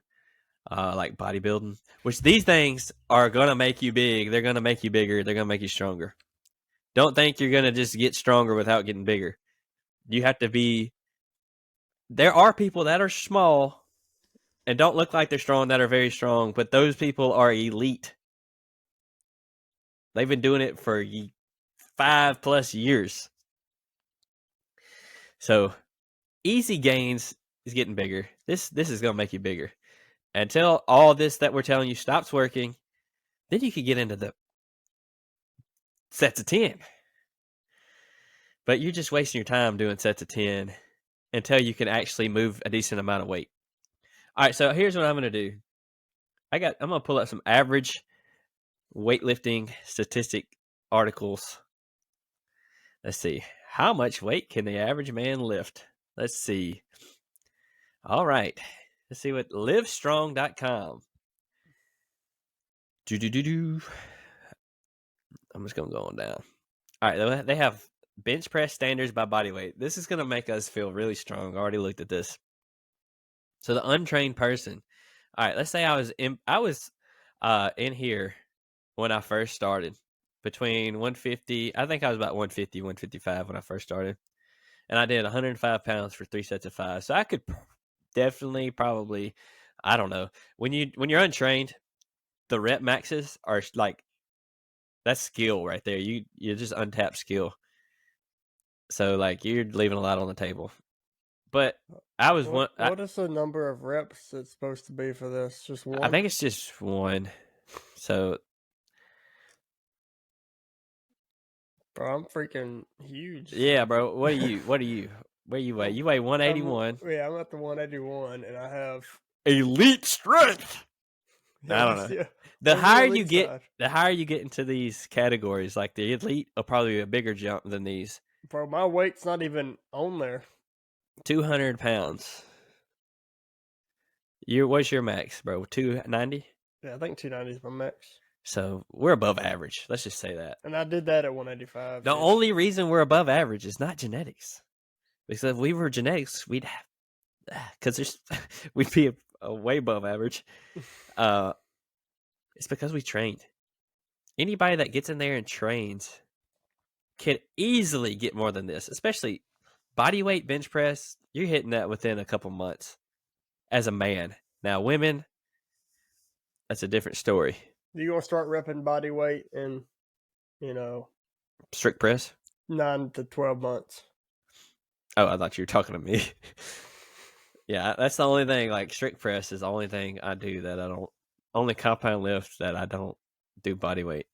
Speaker 1: like bodybuilding, which these things are going to make you big. They're going to make you bigger. They're going to make you stronger. Don't think you're going to just get stronger without getting bigger. You have to be. There are people that are small and don't look like they're strong that are very strong, but those people are elite. They've been doing it for 5+ years. So easy gains is getting bigger. This is going to make you bigger. Until all this that we're telling you stops working, then you can get into the sets of 10. But you're just wasting your time doing sets of 10 until you can actually move a decent amount of weight. All right, so here's what I'm going to do. I'm going to pull up some average weightlifting statistic articles. Let's see. How much weight can the average man lift? Let's see. All right. Let's see what livestrong.com. I'm just going to go on down. All right. They have bench press standards by body weight. This is going to make us feel really strong. I already looked at this. So the untrained person. All right. Let's say I was in here when I first started, between 150. I think I was about 150, 155 when I first started. And I did 105 pounds for 3 sets of 5. So I could definitely, probably, I don't know. When you're untrained, the rep maxes are like, that's skill right there. You're just untapped skill. So like you're leaving a lot on the table. But I was
Speaker 2: what is the number of reps it's supposed to be for this? Just one?
Speaker 1: I think it's just one. So
Speaker 2: bro, I'm freaking huge.
Speaker 1: Yeah, bro. What are you? Where you weigh? You weigh 181.
Speaker 2: Yeah, I'm at the 181 and I have
Speaker 1: elite strength. I don't know.
Speaker 2: Yeah.
Speaker 1: The higher you get into these categories, like the elite will probably be a bigger jump than these.
Speaker 2: Bro, my weight's not even on there.
Speaker 1: 200 pounds. What's your max, bro? 290?
Speaker 2: Yeah, I think 290 is my max.
Speaker 1: So we're above average. Let's just say that.
Speaker 2: And I did that at 185.
Speaker 1: The only reason we're above average is not genetics. Because if we were genetics, we'd be a way above average. It's because we trained. Anybody that gets in there and trains can easily get more than this, especially body weight bench press. You're hitting that within a couple months as a man. Now, women, that's a different story.
Speaker 2: You gonna start repping body weight in,
Speaker 1: strict press? 9
Speaker 2: to 12 months.
Speaker 1: Oh, I thought you were talking to me. Yeah, that's the only thing. Like strict press is the only thing I do that I don't. Only compound lift that I don't do body weight.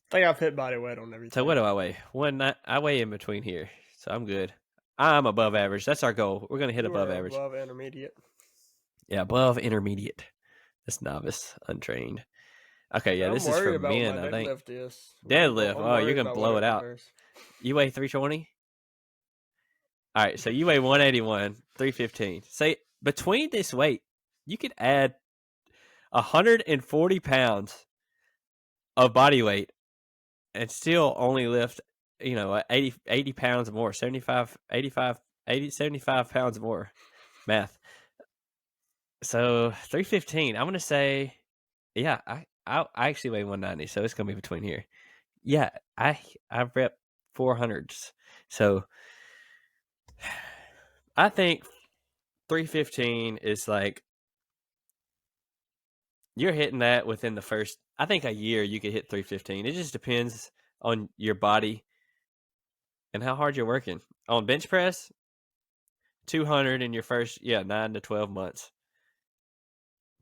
Speaker 2: I think I've hit body weight on everything.
Speaker 1: So what do I weigh? I weigh in between here, so I'm good. I'm above average. That's our goal. We're gonna hit above average.
Speaker 2: Above intermediate.
Speaker 1: Yeah, above intermediate. That's novice, untrained. Okay, yeah, this is for men. I think deadlift. Oh, you're gonna blow it out. You weigh 320. All right, so you weigh 181, 315. Say between this weight, you could add 140 pounds of body weight and still only lift, 80 pounds more, 75 pounds more. Math. So 315. I'm going to say, yeah, I actually weigh 190, so it's going to be between here. Yeah, I rep 400s. So I think 315 is like, you're hitting that within the first, I think a year you could hit 315. It just depends on your body and how hard you're working. On bench press, 200 in your first, 9 to 12 months.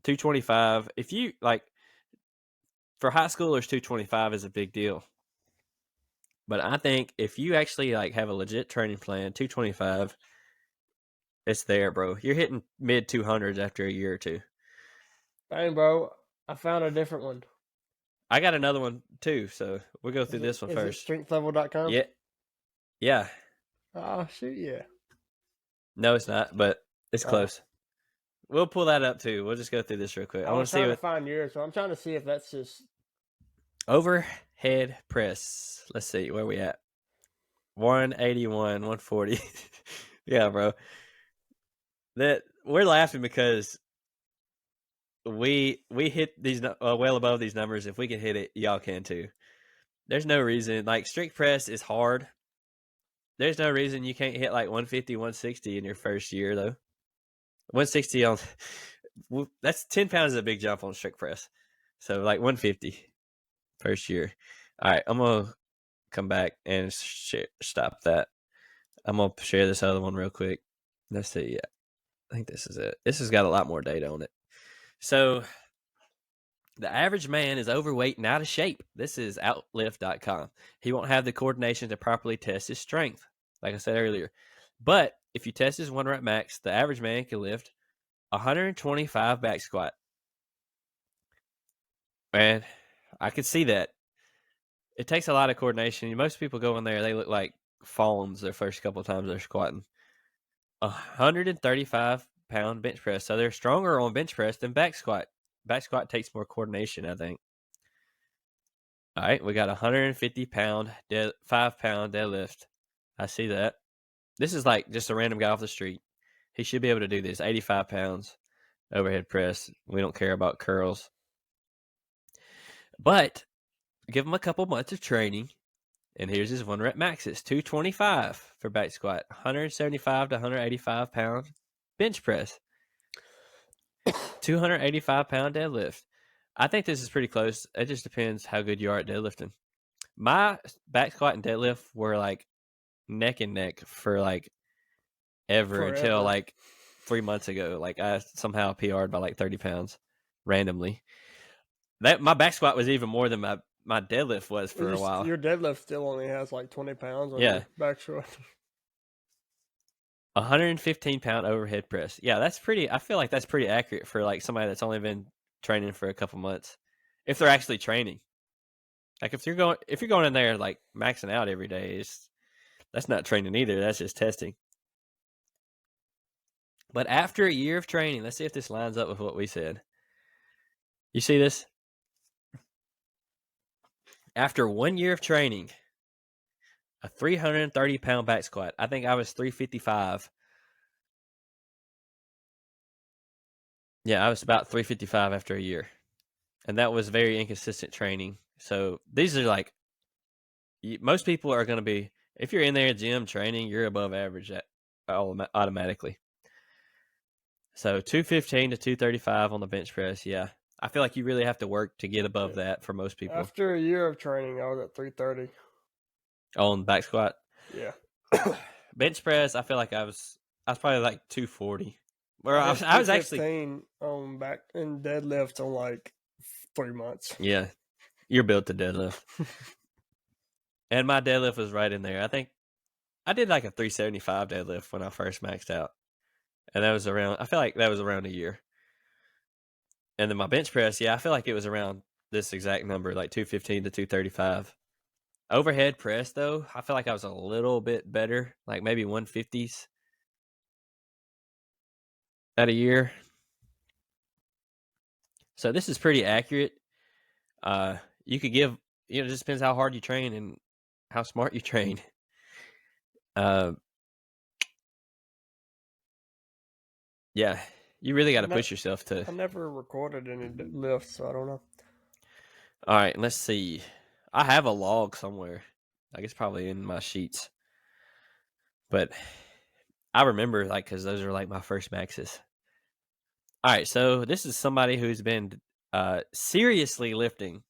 Speaker 1: 225. If you, for high schoolers, 225 is a big deal. But I think if you actually, have a legit training plan, 225, it's there, bro. You're hitting mid 200s after a year or two.
Speaker 2: Dang, bro. I found a different one.
Speaker 1: I got another one, too, so we'll go through this one first.
Speaker 2: strengthlevel.com?
Speaker 1: Yeah. Yeah.
Speaker 2: Oh, shoot, yeah.
Speaker 1: No, it's not, but it's close. We'll pull that up, too. We'll just go through this real quick.
Speaker 2: I want to see to find yours, so I'm trying to see if that's just...
Speaker 1: Overhead press. Let's see, where we at? 181, 140. Yeah, bro. We're laughing because we hit these well above these numbers. If we can hit it, y'all can too. There's no reason. Strict press is hard. There's no reason you can't hit 150, 160 in your first year though. 160 on that's 10 pounds is a big jump on strict press. So 150 first year. All right, I'm gonna come back and stop that. I'm gonna share this other one real quick. Let's see. Yeah, I think this is it. This has got a lot more data on it. So The average man is overweight and out of shape. This is outlift.com. He won't have the coordination to properly test his strength, like I said earlier. But if you test his 1 rep max, the average man can lift 125 back squat. And I could see that. It takes a lot of coordination. Most people go in there, they look like fawns their first couple of times they're squatting. 135-pound bench press. So they're stronger on bench press than back squat. Back squat takes more coordination, I think. All right, we got 150-pound 5-pound deadlift. I see that. This is like just a random guy off the street. He should be able to do this. 85 pounds overhead press. We don't care about curls. But give him a couple months of training, and here's his 1 rep max. It's 225 for back squat, 175 to 185 pound bench press, 285-pound deadlift. I think this is pretty close. It just depends how good you are at deadlifting. My back squat and deadlift were like neck and neck for like forever. Until like 3 months ago. Like I somehow PR'd by like 30 pounds randomly. That my back squat was even more than my deadlift was for a while.
Speaker 2: Your deadlift still only has like 20 pounds on your back squat.
Speaker 1: 115-pound overhead press. Yeah, that's pretty. I feel like that's pretty accurate for like somebody that's only been training for a couple months, if they're actually training. Like if you're going in there like maxing out every day, that's not training either. That's just testing. But after a year of training, let's see if this lines up with what we said. You see this? After 1 year of training, a 330-pound back squat. I think I was 355. Yeah, I was about 355 after a year. And that was very inconsistent training. So these are like, most people are going to be, if you're in there gym training, you're above average automatically. So 215 to 235 on the bench press. Yeah. I feel like you really have to work to get above that for most people.
Speaker 2: After a year of training, I was at 330.
Speaker 1: On back squat?
Speaker 2: Yeah.
Speaker 1: Bench press, I feel like I was probably like 240. Where I was actually
Speaker 2: on back and deadlift on like 3 months.
Speaker 1: Yeah. You're built to deadlift. And my deadlift was right in there. I think I did like a 375 deadlift when I first maxed out. And I feel like that was around a year. And then my bench press, I feel like it was around this exact number, like 215 to 235. Overhead press, though, I feel like I was a little bit better, like maybe 150s at a year. So this is pretty accurate. You could give, it just depends how hard you train and how smart you train. Yeah, you really got to push yourself to.
Speaker 2: I never recorded any lifts, so I don't know.
Speaker 1: All right, let's see. I have a log somewhere. I guess probably in my sheets. But I remember, like, because those are like my first maxes. All right, so this is somebody who's been seriously lifting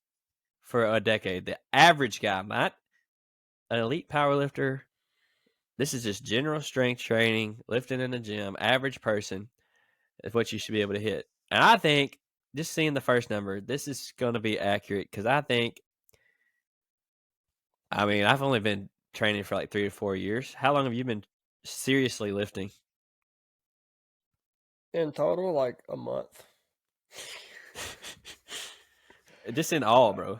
Speaker 1: for a decade. The average guy, not an elite power lifter. This is just general strength training, lifting in the gym. Average person is what you should be able to hit. And I think, just seeing the first number, this is going to be accurate because I've only been training for like 3 to 4 years. How long have you been seriously lifting?
Speaker 2: In total, like a month.
Speaker 1: Just in all, bro.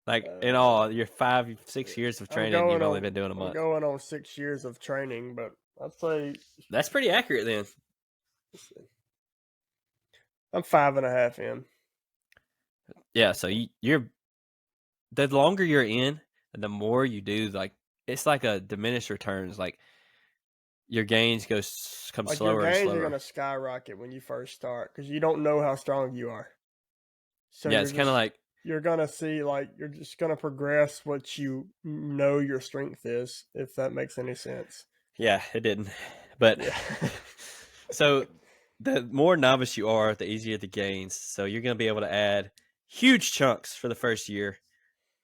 Speaker 1: Like in all, your 5, 6 years of training, you've only been doing a month.
Speaker 2: I'm going on 6 years of training, but I'd say
Speaker 1: that's pretty accurate then.
Speaker 2: I'm 5.5 in.
Speaker 1: Yeah, so you're the longer you're in, and the more you do, like it's like a diminished returns. Like your gains come slower and slower.
Speaker 2: Your gains are going to skyrocket when you first start because you don't know how strong you are.
Speaker 1: So yeah, it's kind of like
Speaker 2: you're going to see, like, you're just going to progress what you know your strength is, if that makes any sense.
Speaker 1: Yeah, it didn't. But so the more novice you are, the easier the gains. So you're going to be able to add huge chunks for the first year.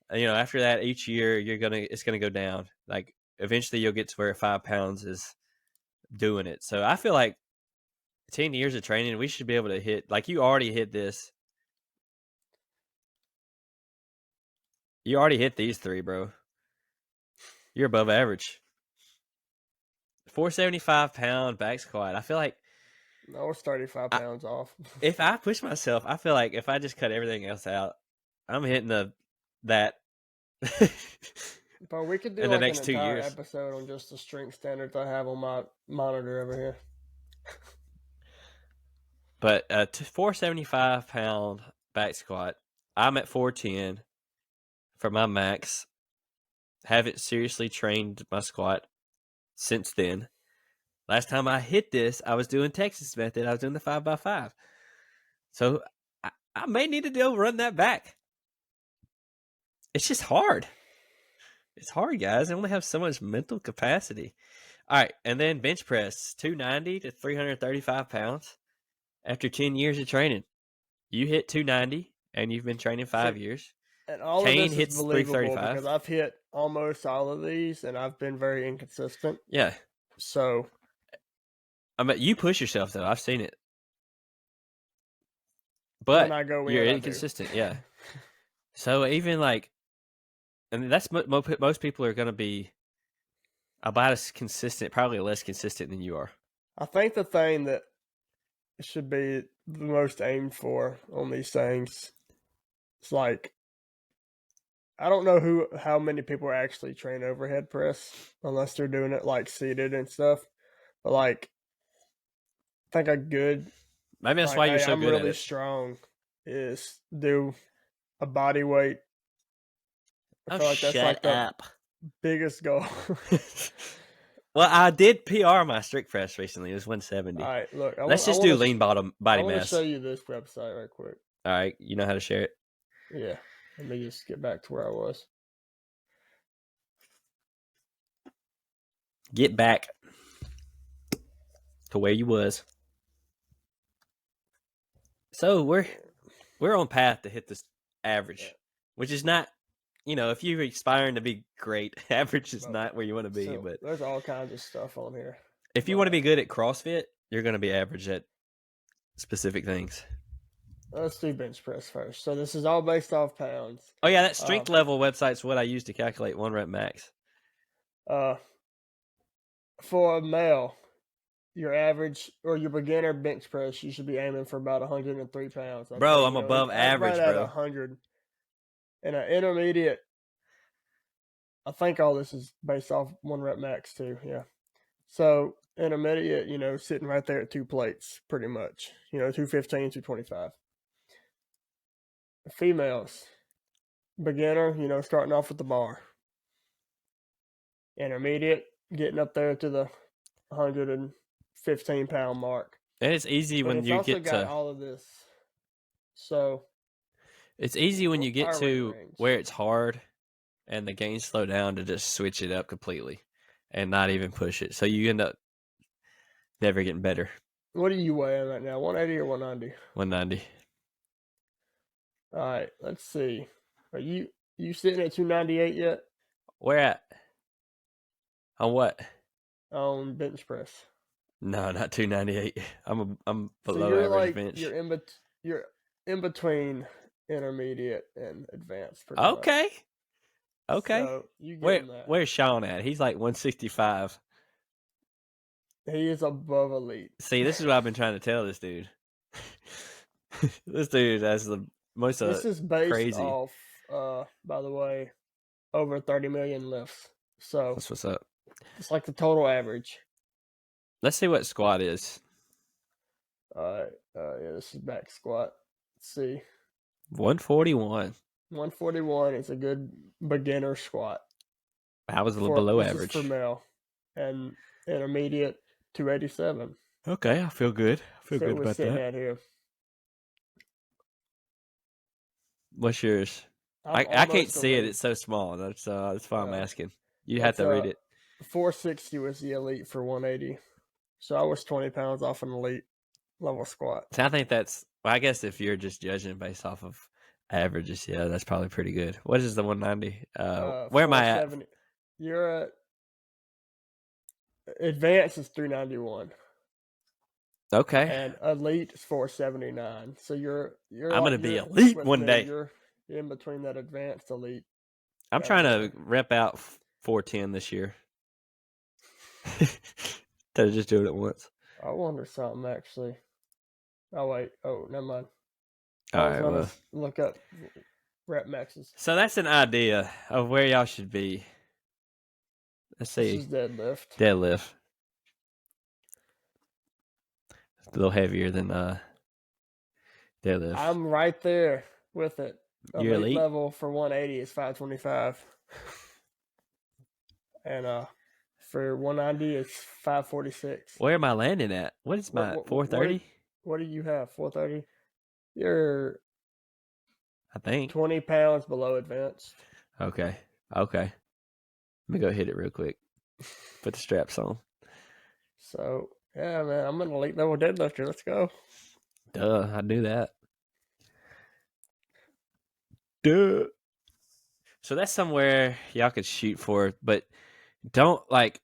Speaker 1: After that, each year it's going to go down. Like eventually you'll get to where 5 pounds is doing it. So I feel like 10 years of training, we should be able to hit, like you already hit this. You already hit these 3, bro. You're above average. 475-pound back squat. I feel like
Speaker 2: I was 35 pounds off.
Speaker 1: If I push myself, I feel like if I just cut everything else out, I'm hitting that
Speaker 2: But we could do
Speaker 1: in the
Speaker 2: like
Speaker 1: next
Speaker 2: an
Speaker 1: 2
Speaker 2: entire
Speaker 1: years.
Speaker 2: episode on just the strength standards I have on my monitor over here.
Speaker 1: But 475-pound back squat, I'm at 410 for my max. Haven't seriously trained my squat since then. Last time I hit this, I was doing Texas method. I was doing the 5x5. So I may need to go run that back. It's just hard. It's hard, guys. I only have so much mental capacity. All right, and then bench press, 290 to 335 pounds. After 10 years of training, you hit 290, and you've been training 5 years.
Speaker 2: And all
Speaker 1: Kane
Speaker 2: of this
Speaker 1: hits
Speaker 2: is believable
Speaker 1: 335
Speaker 2: because I've hit almost all of these, and I've been very inconsistent.
Speaker 1: Yeah.
Speaker 2: So,
Speaker 1: I mean, you push yourself though. I've seen it, but
Speaker 2: when I go
Speaker 1: you're
Speaker 2: in,
Speaker 1: inconsistent. Yeah. So even like, and that's most people are going to be about as consistent, probably less consistent than you are.
Speaker 2: I think the thing that should be the most aimed for on these things is like, I don't know how many people actually train overhead press unless they're doing it like seated and stuff. But like, I think a good,
Speaker 1: Maybe that's
Speaker 2: like,
Speaker 1: why you're so
Speaker 2: I'm
Speaker 1: good
Speaker 2: really
Speaker 1: at it.
Speaker 2: strong is do a body weight. I feel like that's like the biggest goal.
Speaker 1: Well, I did PR my strict press recently. It was 170.
Speaker 2: All right, look.
Speaker 1: Let's just do lean body
Speaker 2: I want to
Speaker 1: mass.
Speaker 2: show you this website right quick.
Speaker 1: All right, you know how to share it?
Speaker 2: Yeah. Let me just get back to where I was.
Speaker 1: Get back to where you was. So we're on path to hit this average, which is not, if you're aspiring to be great, average is not where you want to be.
Speaker 2: So
Speaker 1: but
Speaker 2: there's all kinds of stuff on here.
Speaker 1: If you want to be good at CrossFit, you're going to be average at specific things.
Speaker 2: Let's do bench press first. So this is all based off pounds.
Speaker 1: Oh yeah, that strength level website's what I use to calculate 1 rep max.
Speaker 2: For a male, your average or your beginner bench press, you should be aiming for about 103 pounds. Okay?
Speaker 1: Bro, I'm above average,
Speaker 2: right
Speaker 1: bro.
Speaker 2: At 100. And an intermediate, I think all this is based off 1 rep max too. Yeah. So intermediate, sitting right there at 2 plates, pretty much. 215, 225. Females, beginner, starting off with the bar. Intermediate, getting up there to the 115-pound mark.
Speaker 1: And it's easy when you get to
Speaker 2: all of this. So
Speaker 1: it's easy when you get to where it's hard and the gains slow down to just switch it up completely and not even push it. So you end up never getting better.
Speaker 2: What are you weighing right now? 180 or 190?
Speaker 1: 190.
Speaker 2: All right, let's see. Are you sitting at 298 yet?
Speaker 1: Where at? On what?
Speaker 2: On bench press.
Speaker 1: No, not 298. I'm below average bench.
Speaker 2: You're in between intermediate and advanced.
Speaker 1: Okay.
Speaker 2: Much.
Speaker 1: Okay.
Speaker 2: So you
Speaker 1: where's Sean at? He's like 165.
Speaker 2: He is above elite.
Speaker 1: See, this is what I've been trying to tell this dude. This dude has the most
Speaker 2: This is based off, by the way, over 30 million lifts. So
Speaker 1: that's what's up.
Speaker 2: It's like the total average.
Speaker 1: Let's see what squat is.
Speaker 2: All right. Yeah, this is back squat. Let's see.
Speaker 1: 141.
Speaker 2: 141 is a good beginner squat.
Speaker 1: I was a little below average.
Speaker 2: For male. And intermediate, 287.
Speaker 1: Okay, I feel good. I feel good about that.
Speaker 2: At here.
Speaker 1: What's yours? I can't see it. It's so small. That's why I'm asking. You have to read it.
Speaker 2: 460 was the elite for 180. So I was 20 pounds off an elite level squat.
Speaker 1: So I think I guess if you're just judging based off of averages, yeah, that's probably pretty good. What is the 190? Where am I at?
Speaker 2: You're at advanced is 391.
Speaker 1: Okay.
Speaker 2: And elite is 479. So you're
Speaker 1: I'm gonna be elite one day.
Speaker 2: You're in between that advanced elite.
Speaker 1: I'm trying to rep out 410 this year. Instead of just doing it once.
Speaker 2: I wonder something actually. Oh wait. Oh, never mind.
Speaker 1: All
Speaker 2: I was
Speaker 1: right,
Speaker 2: gonna
Speaker 1: well.
Speaker 2: look up rep maxes.
Speaker 1: So that's an idea of where y'all should be. Let's see.
Speaker 2: This is deadlift.
Speaker 1: Deadlift. It's a little heavier than deadlift.
Speaker 2: I'm right there with it.
Speaker 1: You're elite
Speaker 2: level for 180 is 525. And for 190 it's 546.
Speaker 1: Where am I landing at? What is my 430?
Speaker 2: What do you have? 430? You're
Speaker 1: I think
Speaker 2: 20 pounds below advanced.
Speaker 1: Okay. Let me go hit it real quick. Put the straps on.
Speaker 2: So yeah, man, I'm an elite level deadlifter. Let's go.
Speaker 1: Duh, I knew that. Duh. So that's somewhere y'all could shoot for, but don't like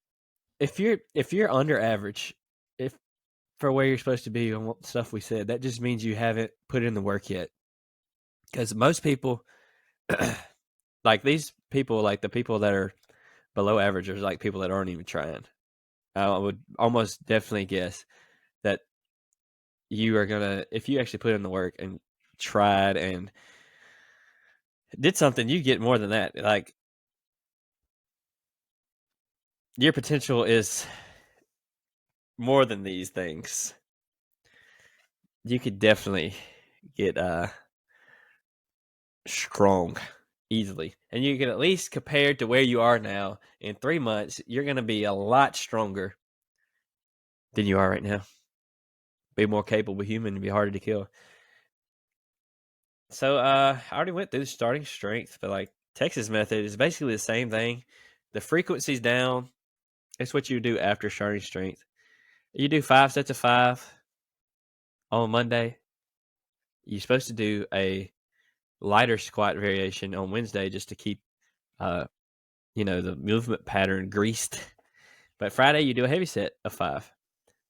Speaker 1: if you're under average, if for where you're supposed to be on what stuff we said, that just means you haven't put in the work yet. Because most people, like these people, like the people that are below average, are like people that aren't even trying. I would almost definitely guess that you are gonna, if you actually put in the work and tried and did something, you get more than that. Like your potential is more than these things. You could definitely get strong easily, and you can at least compared to where you are now in 3 months, you're gonna be a lot stronger than you are right now. Be more capable human and be harder to kill. So I already went through the starting strength, but like Texas method is basically the same thing. The frequency's down. It's what you do after starting strength. You do 5 sets of 5 on Monday. You're supposed to do a lighter squat variation on Wednesday just to keep the movement pattern greased. But Friday you do a heavy set of 5.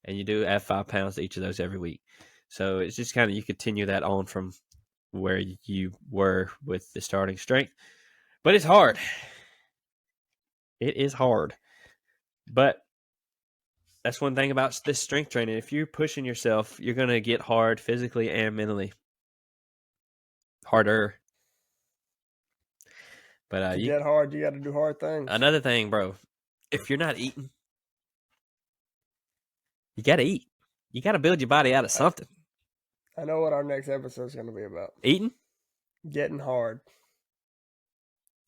Speaker 1: And you do add 5 pounds to each of those every week. So it's just kind of you continue that on from where you were with the starting strength. But it's hard. It is hard. But that's one thing about this strength training. If you're pushing yourself, you're going to get hard physically and mentally. Harder. But
Speaker 2: to get hard, you got to do hard things.
Speaker 1: Another thing, bro. If you're not eating, you got to eat. You got to build your body out of something.
Speaker 2: I know what our next episode is going to be about.
Speaker 1: Eating?
Speaker 2: Getting hard.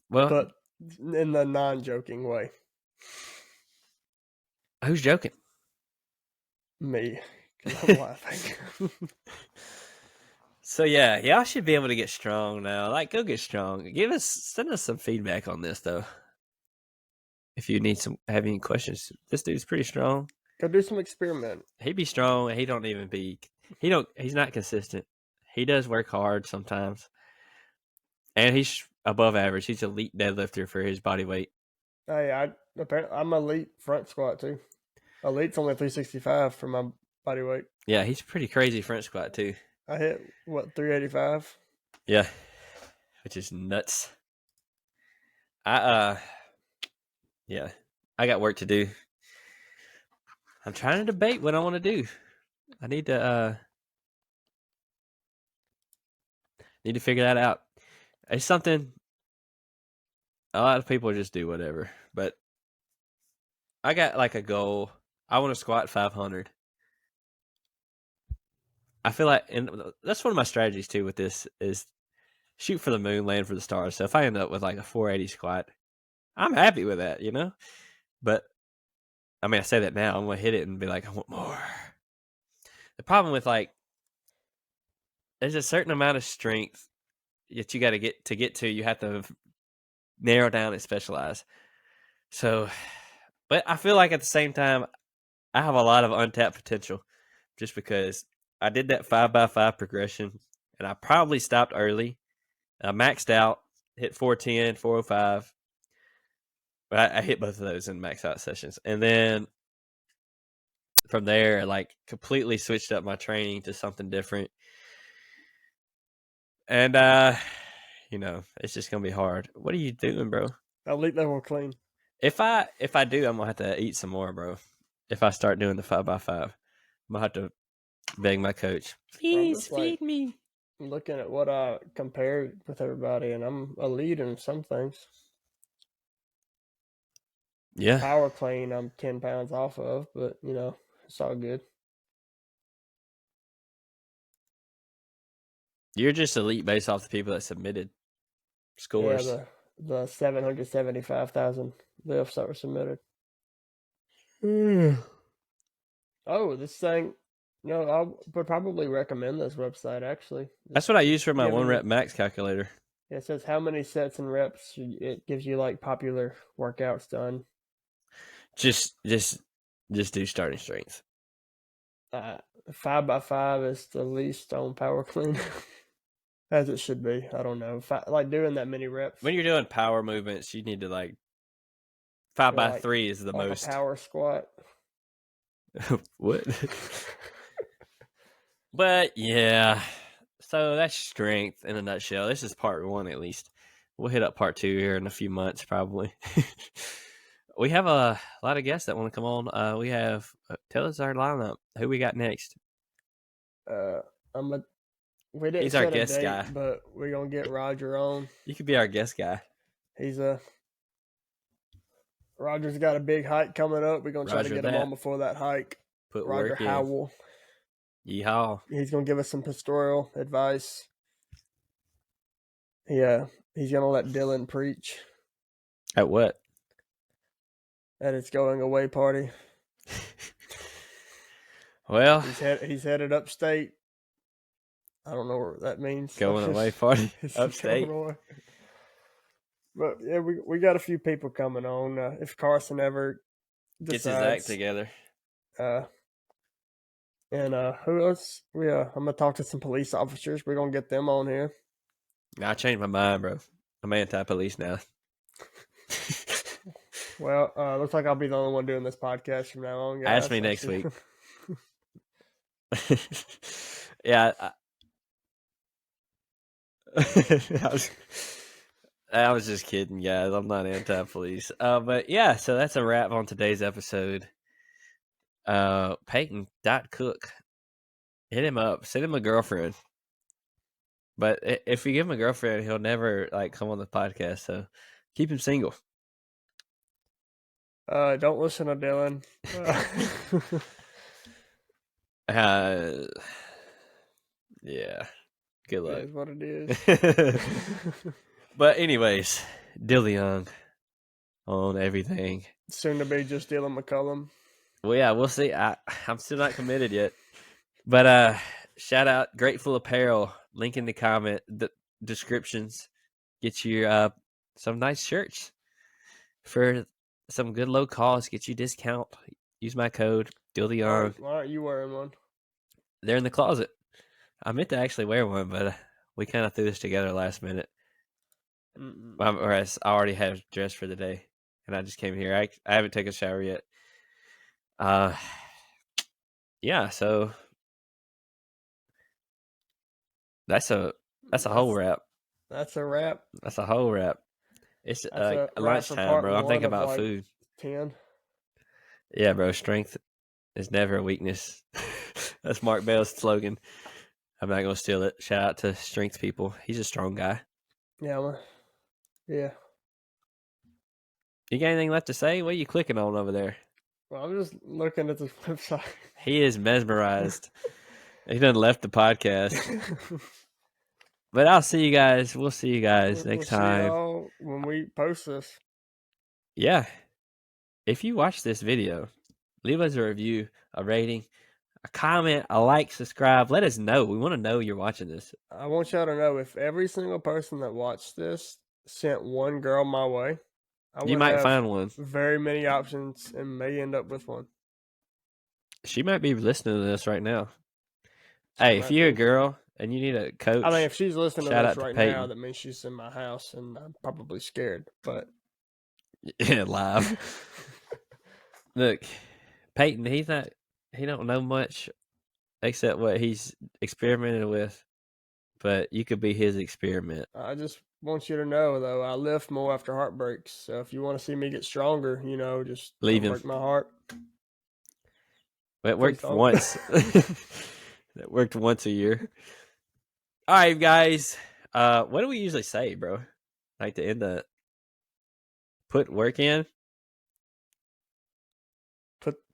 Speaker 1: Well,
Speaker 2: but in the non-joking way.
Speaker 1: Who's joking?
Speaker 2: Me. I'm laughing.
Speaker 1: So yeah, y'all should be able to get strong now. Like, go get strong. Send us some feedback on this though. If you have any questions, this dude's pretty strong.
Speaker 2: Go do some experiment.
Speaker 1: He be strong, and he's not consistent. He does work hard sometimes, and he's above average. He's elite deadlifter for his body weight.
Speaker 2: Hey, I'm elite front squat too. Elite's only 365 for my body weight.
Speaker 1: Yeah, he's pretty crazy front squat too.
Speaker 2: I hit 385.
Speaker 1: Yeah, which is nuts. I got work to do. I'm trying to debate what I want to do. I need to figure that out. It's something a lot of people just do whatever, but I got like a goal. I want to squat 500. I feel like, and that's one of my strategies too with this is shoot for the moon, land for the stars. So if I end up with like a 480 squat, I'm happy with that, But I mean, I say that now, I'm gonna hit it and be like, I want more. The problem with there's a certain amount of strength that you got to get to. You have to narrow down and specialize. So, but I feel like at the same time, I have a lot of untapped potential just because I did that 5x5 progression and I probably stopped early. I maxed out, hit 410, 405. But I hit both of those in max out sessions. And then from there, completely switched up my training to something different. And it's just gonna be hard. What are you doing, bro?
Speaker 2: Elite level clean.
Speaker 1: If I do, I'm gonna have to eat some more, bro. If I start doing the 5x5, I'm gonna have to beg my coach, please feed me.
Speaker 2: I'm looking at what I compared with everybody, and I'm elite in some things.
Speaker 1: Yeah.
Speaker 2: Power clean, I'm 10 pounds off of, but it's all good.
Speaker 1: You're just elite based off the people that submitted scores.
Speaker 2: Yeah, the 775,000 lifts that were submitted. Oh, this thing. I would probably recommend this website, actually.
Speaker 1: That's what I use for my 1-rep max calculator.
Speaker 2: It says how many sets and reps. It gives you like popular workouts done.
Speaker 1: Just do starting strength.
Speaker 2: 5x5 is the least on power clean. As it should be. I don't know. Like doing that many reps.
Speaker 1: When you're doing power movements, you need to 5x3 is the most.
Speaker 2: A power squat.
Speaker 1: What? But yeah, so that's strength in a nutshell. This is part 1 at least. We'll hit up part 2 here in a few months probably. We have a lot of guests that want to come on. We have tell us our lineup. Who we got next? He's our guest guy,
Speaker 2: but we're gonna get Roger on.
Speaker 1: You could be our guest guy.
Speaker 2: Roger's got a big hike coming up. We're gonna try to get him on before that hike.
Speaker 1: Put
Speaker 2: Roger
Speaker 1: work in.
Speaker 2: Howell.
Speaker 1: Yeehaw.
Speaker 2: He's gonna give us some pastoral advice. Yeah, he's gonna let Dylan preach.
Speaker 1: At what?
Speaker 2: At its going away party.
Speaker 1: Well,
Speaker 2: he's headed upstate. I don't know what that means.
Speaker 1: Going away party upstate.
Speaker 2: But yeah, we got a few people coming on. If Carson ever
Speaker 1: gets his act together.
Speaker 2: And who else? I'm gonna talk to some police officers. We're gonna get them on here.
Speaker 1: I changed my mind, bro. I'm anti-police now.
Speaker 2: Well, looks like I'll be the only one doing this podcast from now on, guys.
Speaker 1: Ask me next week. Yeah. I was just kidding, guys. I'm not anti-police. But yeah, so that's a wrap on today's episode. Peyton.cook. Hit him up. Send him a girlfriend. But if you give him a girlfriend, he'll never come on the podcast. So keep him single.
Speaker 2: Don't listen to Dylan.
Speaker 1: Yeah. Good luck.
Speaker 2: It is what it is.
Speaker 1: But anyways, Dillion on everything.
Speaker 2: Soon to be just Dylan McCullum.
Speaker 1: Well, yeah, we'll see. I'm still not committed yet. But shout out Grateful Apparel. Link in the descriptions. Get you some nice shirts for some good low cost. Get you discount. Use my code Dillion.
Speaker 2: Why aren't you wearing one?
Speaker 1: They're in the closet. I meant to actually wear one, but we kind of threw this together last minute. Or I already had dressed for the day, and I just came here. I haven't taken a shower yet. Yeah. So that's a whole wrap.
Speaker 2: That's a wrap.
Speaker 1: That's a whole wrap. It's lunchtime, bro. I'm thinking about food.
Speaker 2: 10.
Speaker 1: Yeah, bro. Strength is never a weakness. That's Mark Bell's slogan. I'm not gonna steal it. Shout out to strength people. He's a strong guy.
Speaker 2: Yeah. Yeah.
Speaker 1: You got anything left to say? What are you clicking on over there?
Speaker 2: Well, I'm just looking at this website.
Speaker 1: He is mesmerized. He done left the podcast. But I'll see you guys. We'll see you guys next time.
Speaker 2: See y'all when we post this.
Speaker 1: Yeah. If you watch this video, leave us a review, a rating, a comment, a like, subscribe. Let us know. We want to know you're watching this.
Speaker 2: I want y'all to know if every single person that watched this sent one girl my way,
Speaker 1: you might find one.
Speaker 2: Very many options and may end up with one.
Speaker 1: She might be listening to this right now. Hey, if you're a girl and you need a coach,
Speaker 2: I mean, if she's listening to this right now, that means she's in my house and I'm probably scared. But
Speaker 1: yeah, live. Look, Peyton, he don't know much except what he's experimented with. but you could be his experiment.
Speaker 2: I just want you to know, though, I lift more after heartbreaks. So if you want to see me get stronger, just
Speaker 1: Leave
Speaker 2: don't
Speaker 1: him.
Speaker 2: break my heart.
Speaker 1: But it worked once. That worked once a year. All right, guys. What do we usually say, bro? Like to end the put work in.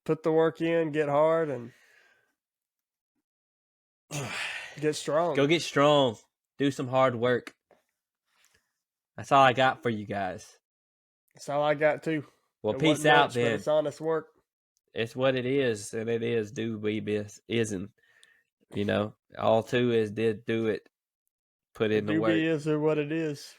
Speaker 2: Put the work in, get hard, and get strong.
Speaker 1: Go get strong. Do some hard work. That's all I got for you guys.
Speaker 2: That's all I got too.
Speaker 1: Well, peace out then.
Speaker 2: But it's honest work.
Speaker 1: It's what it is, and it is do be this isn't. All two is did do it. Put in the work.
Speaker 2: Do be is or what it is.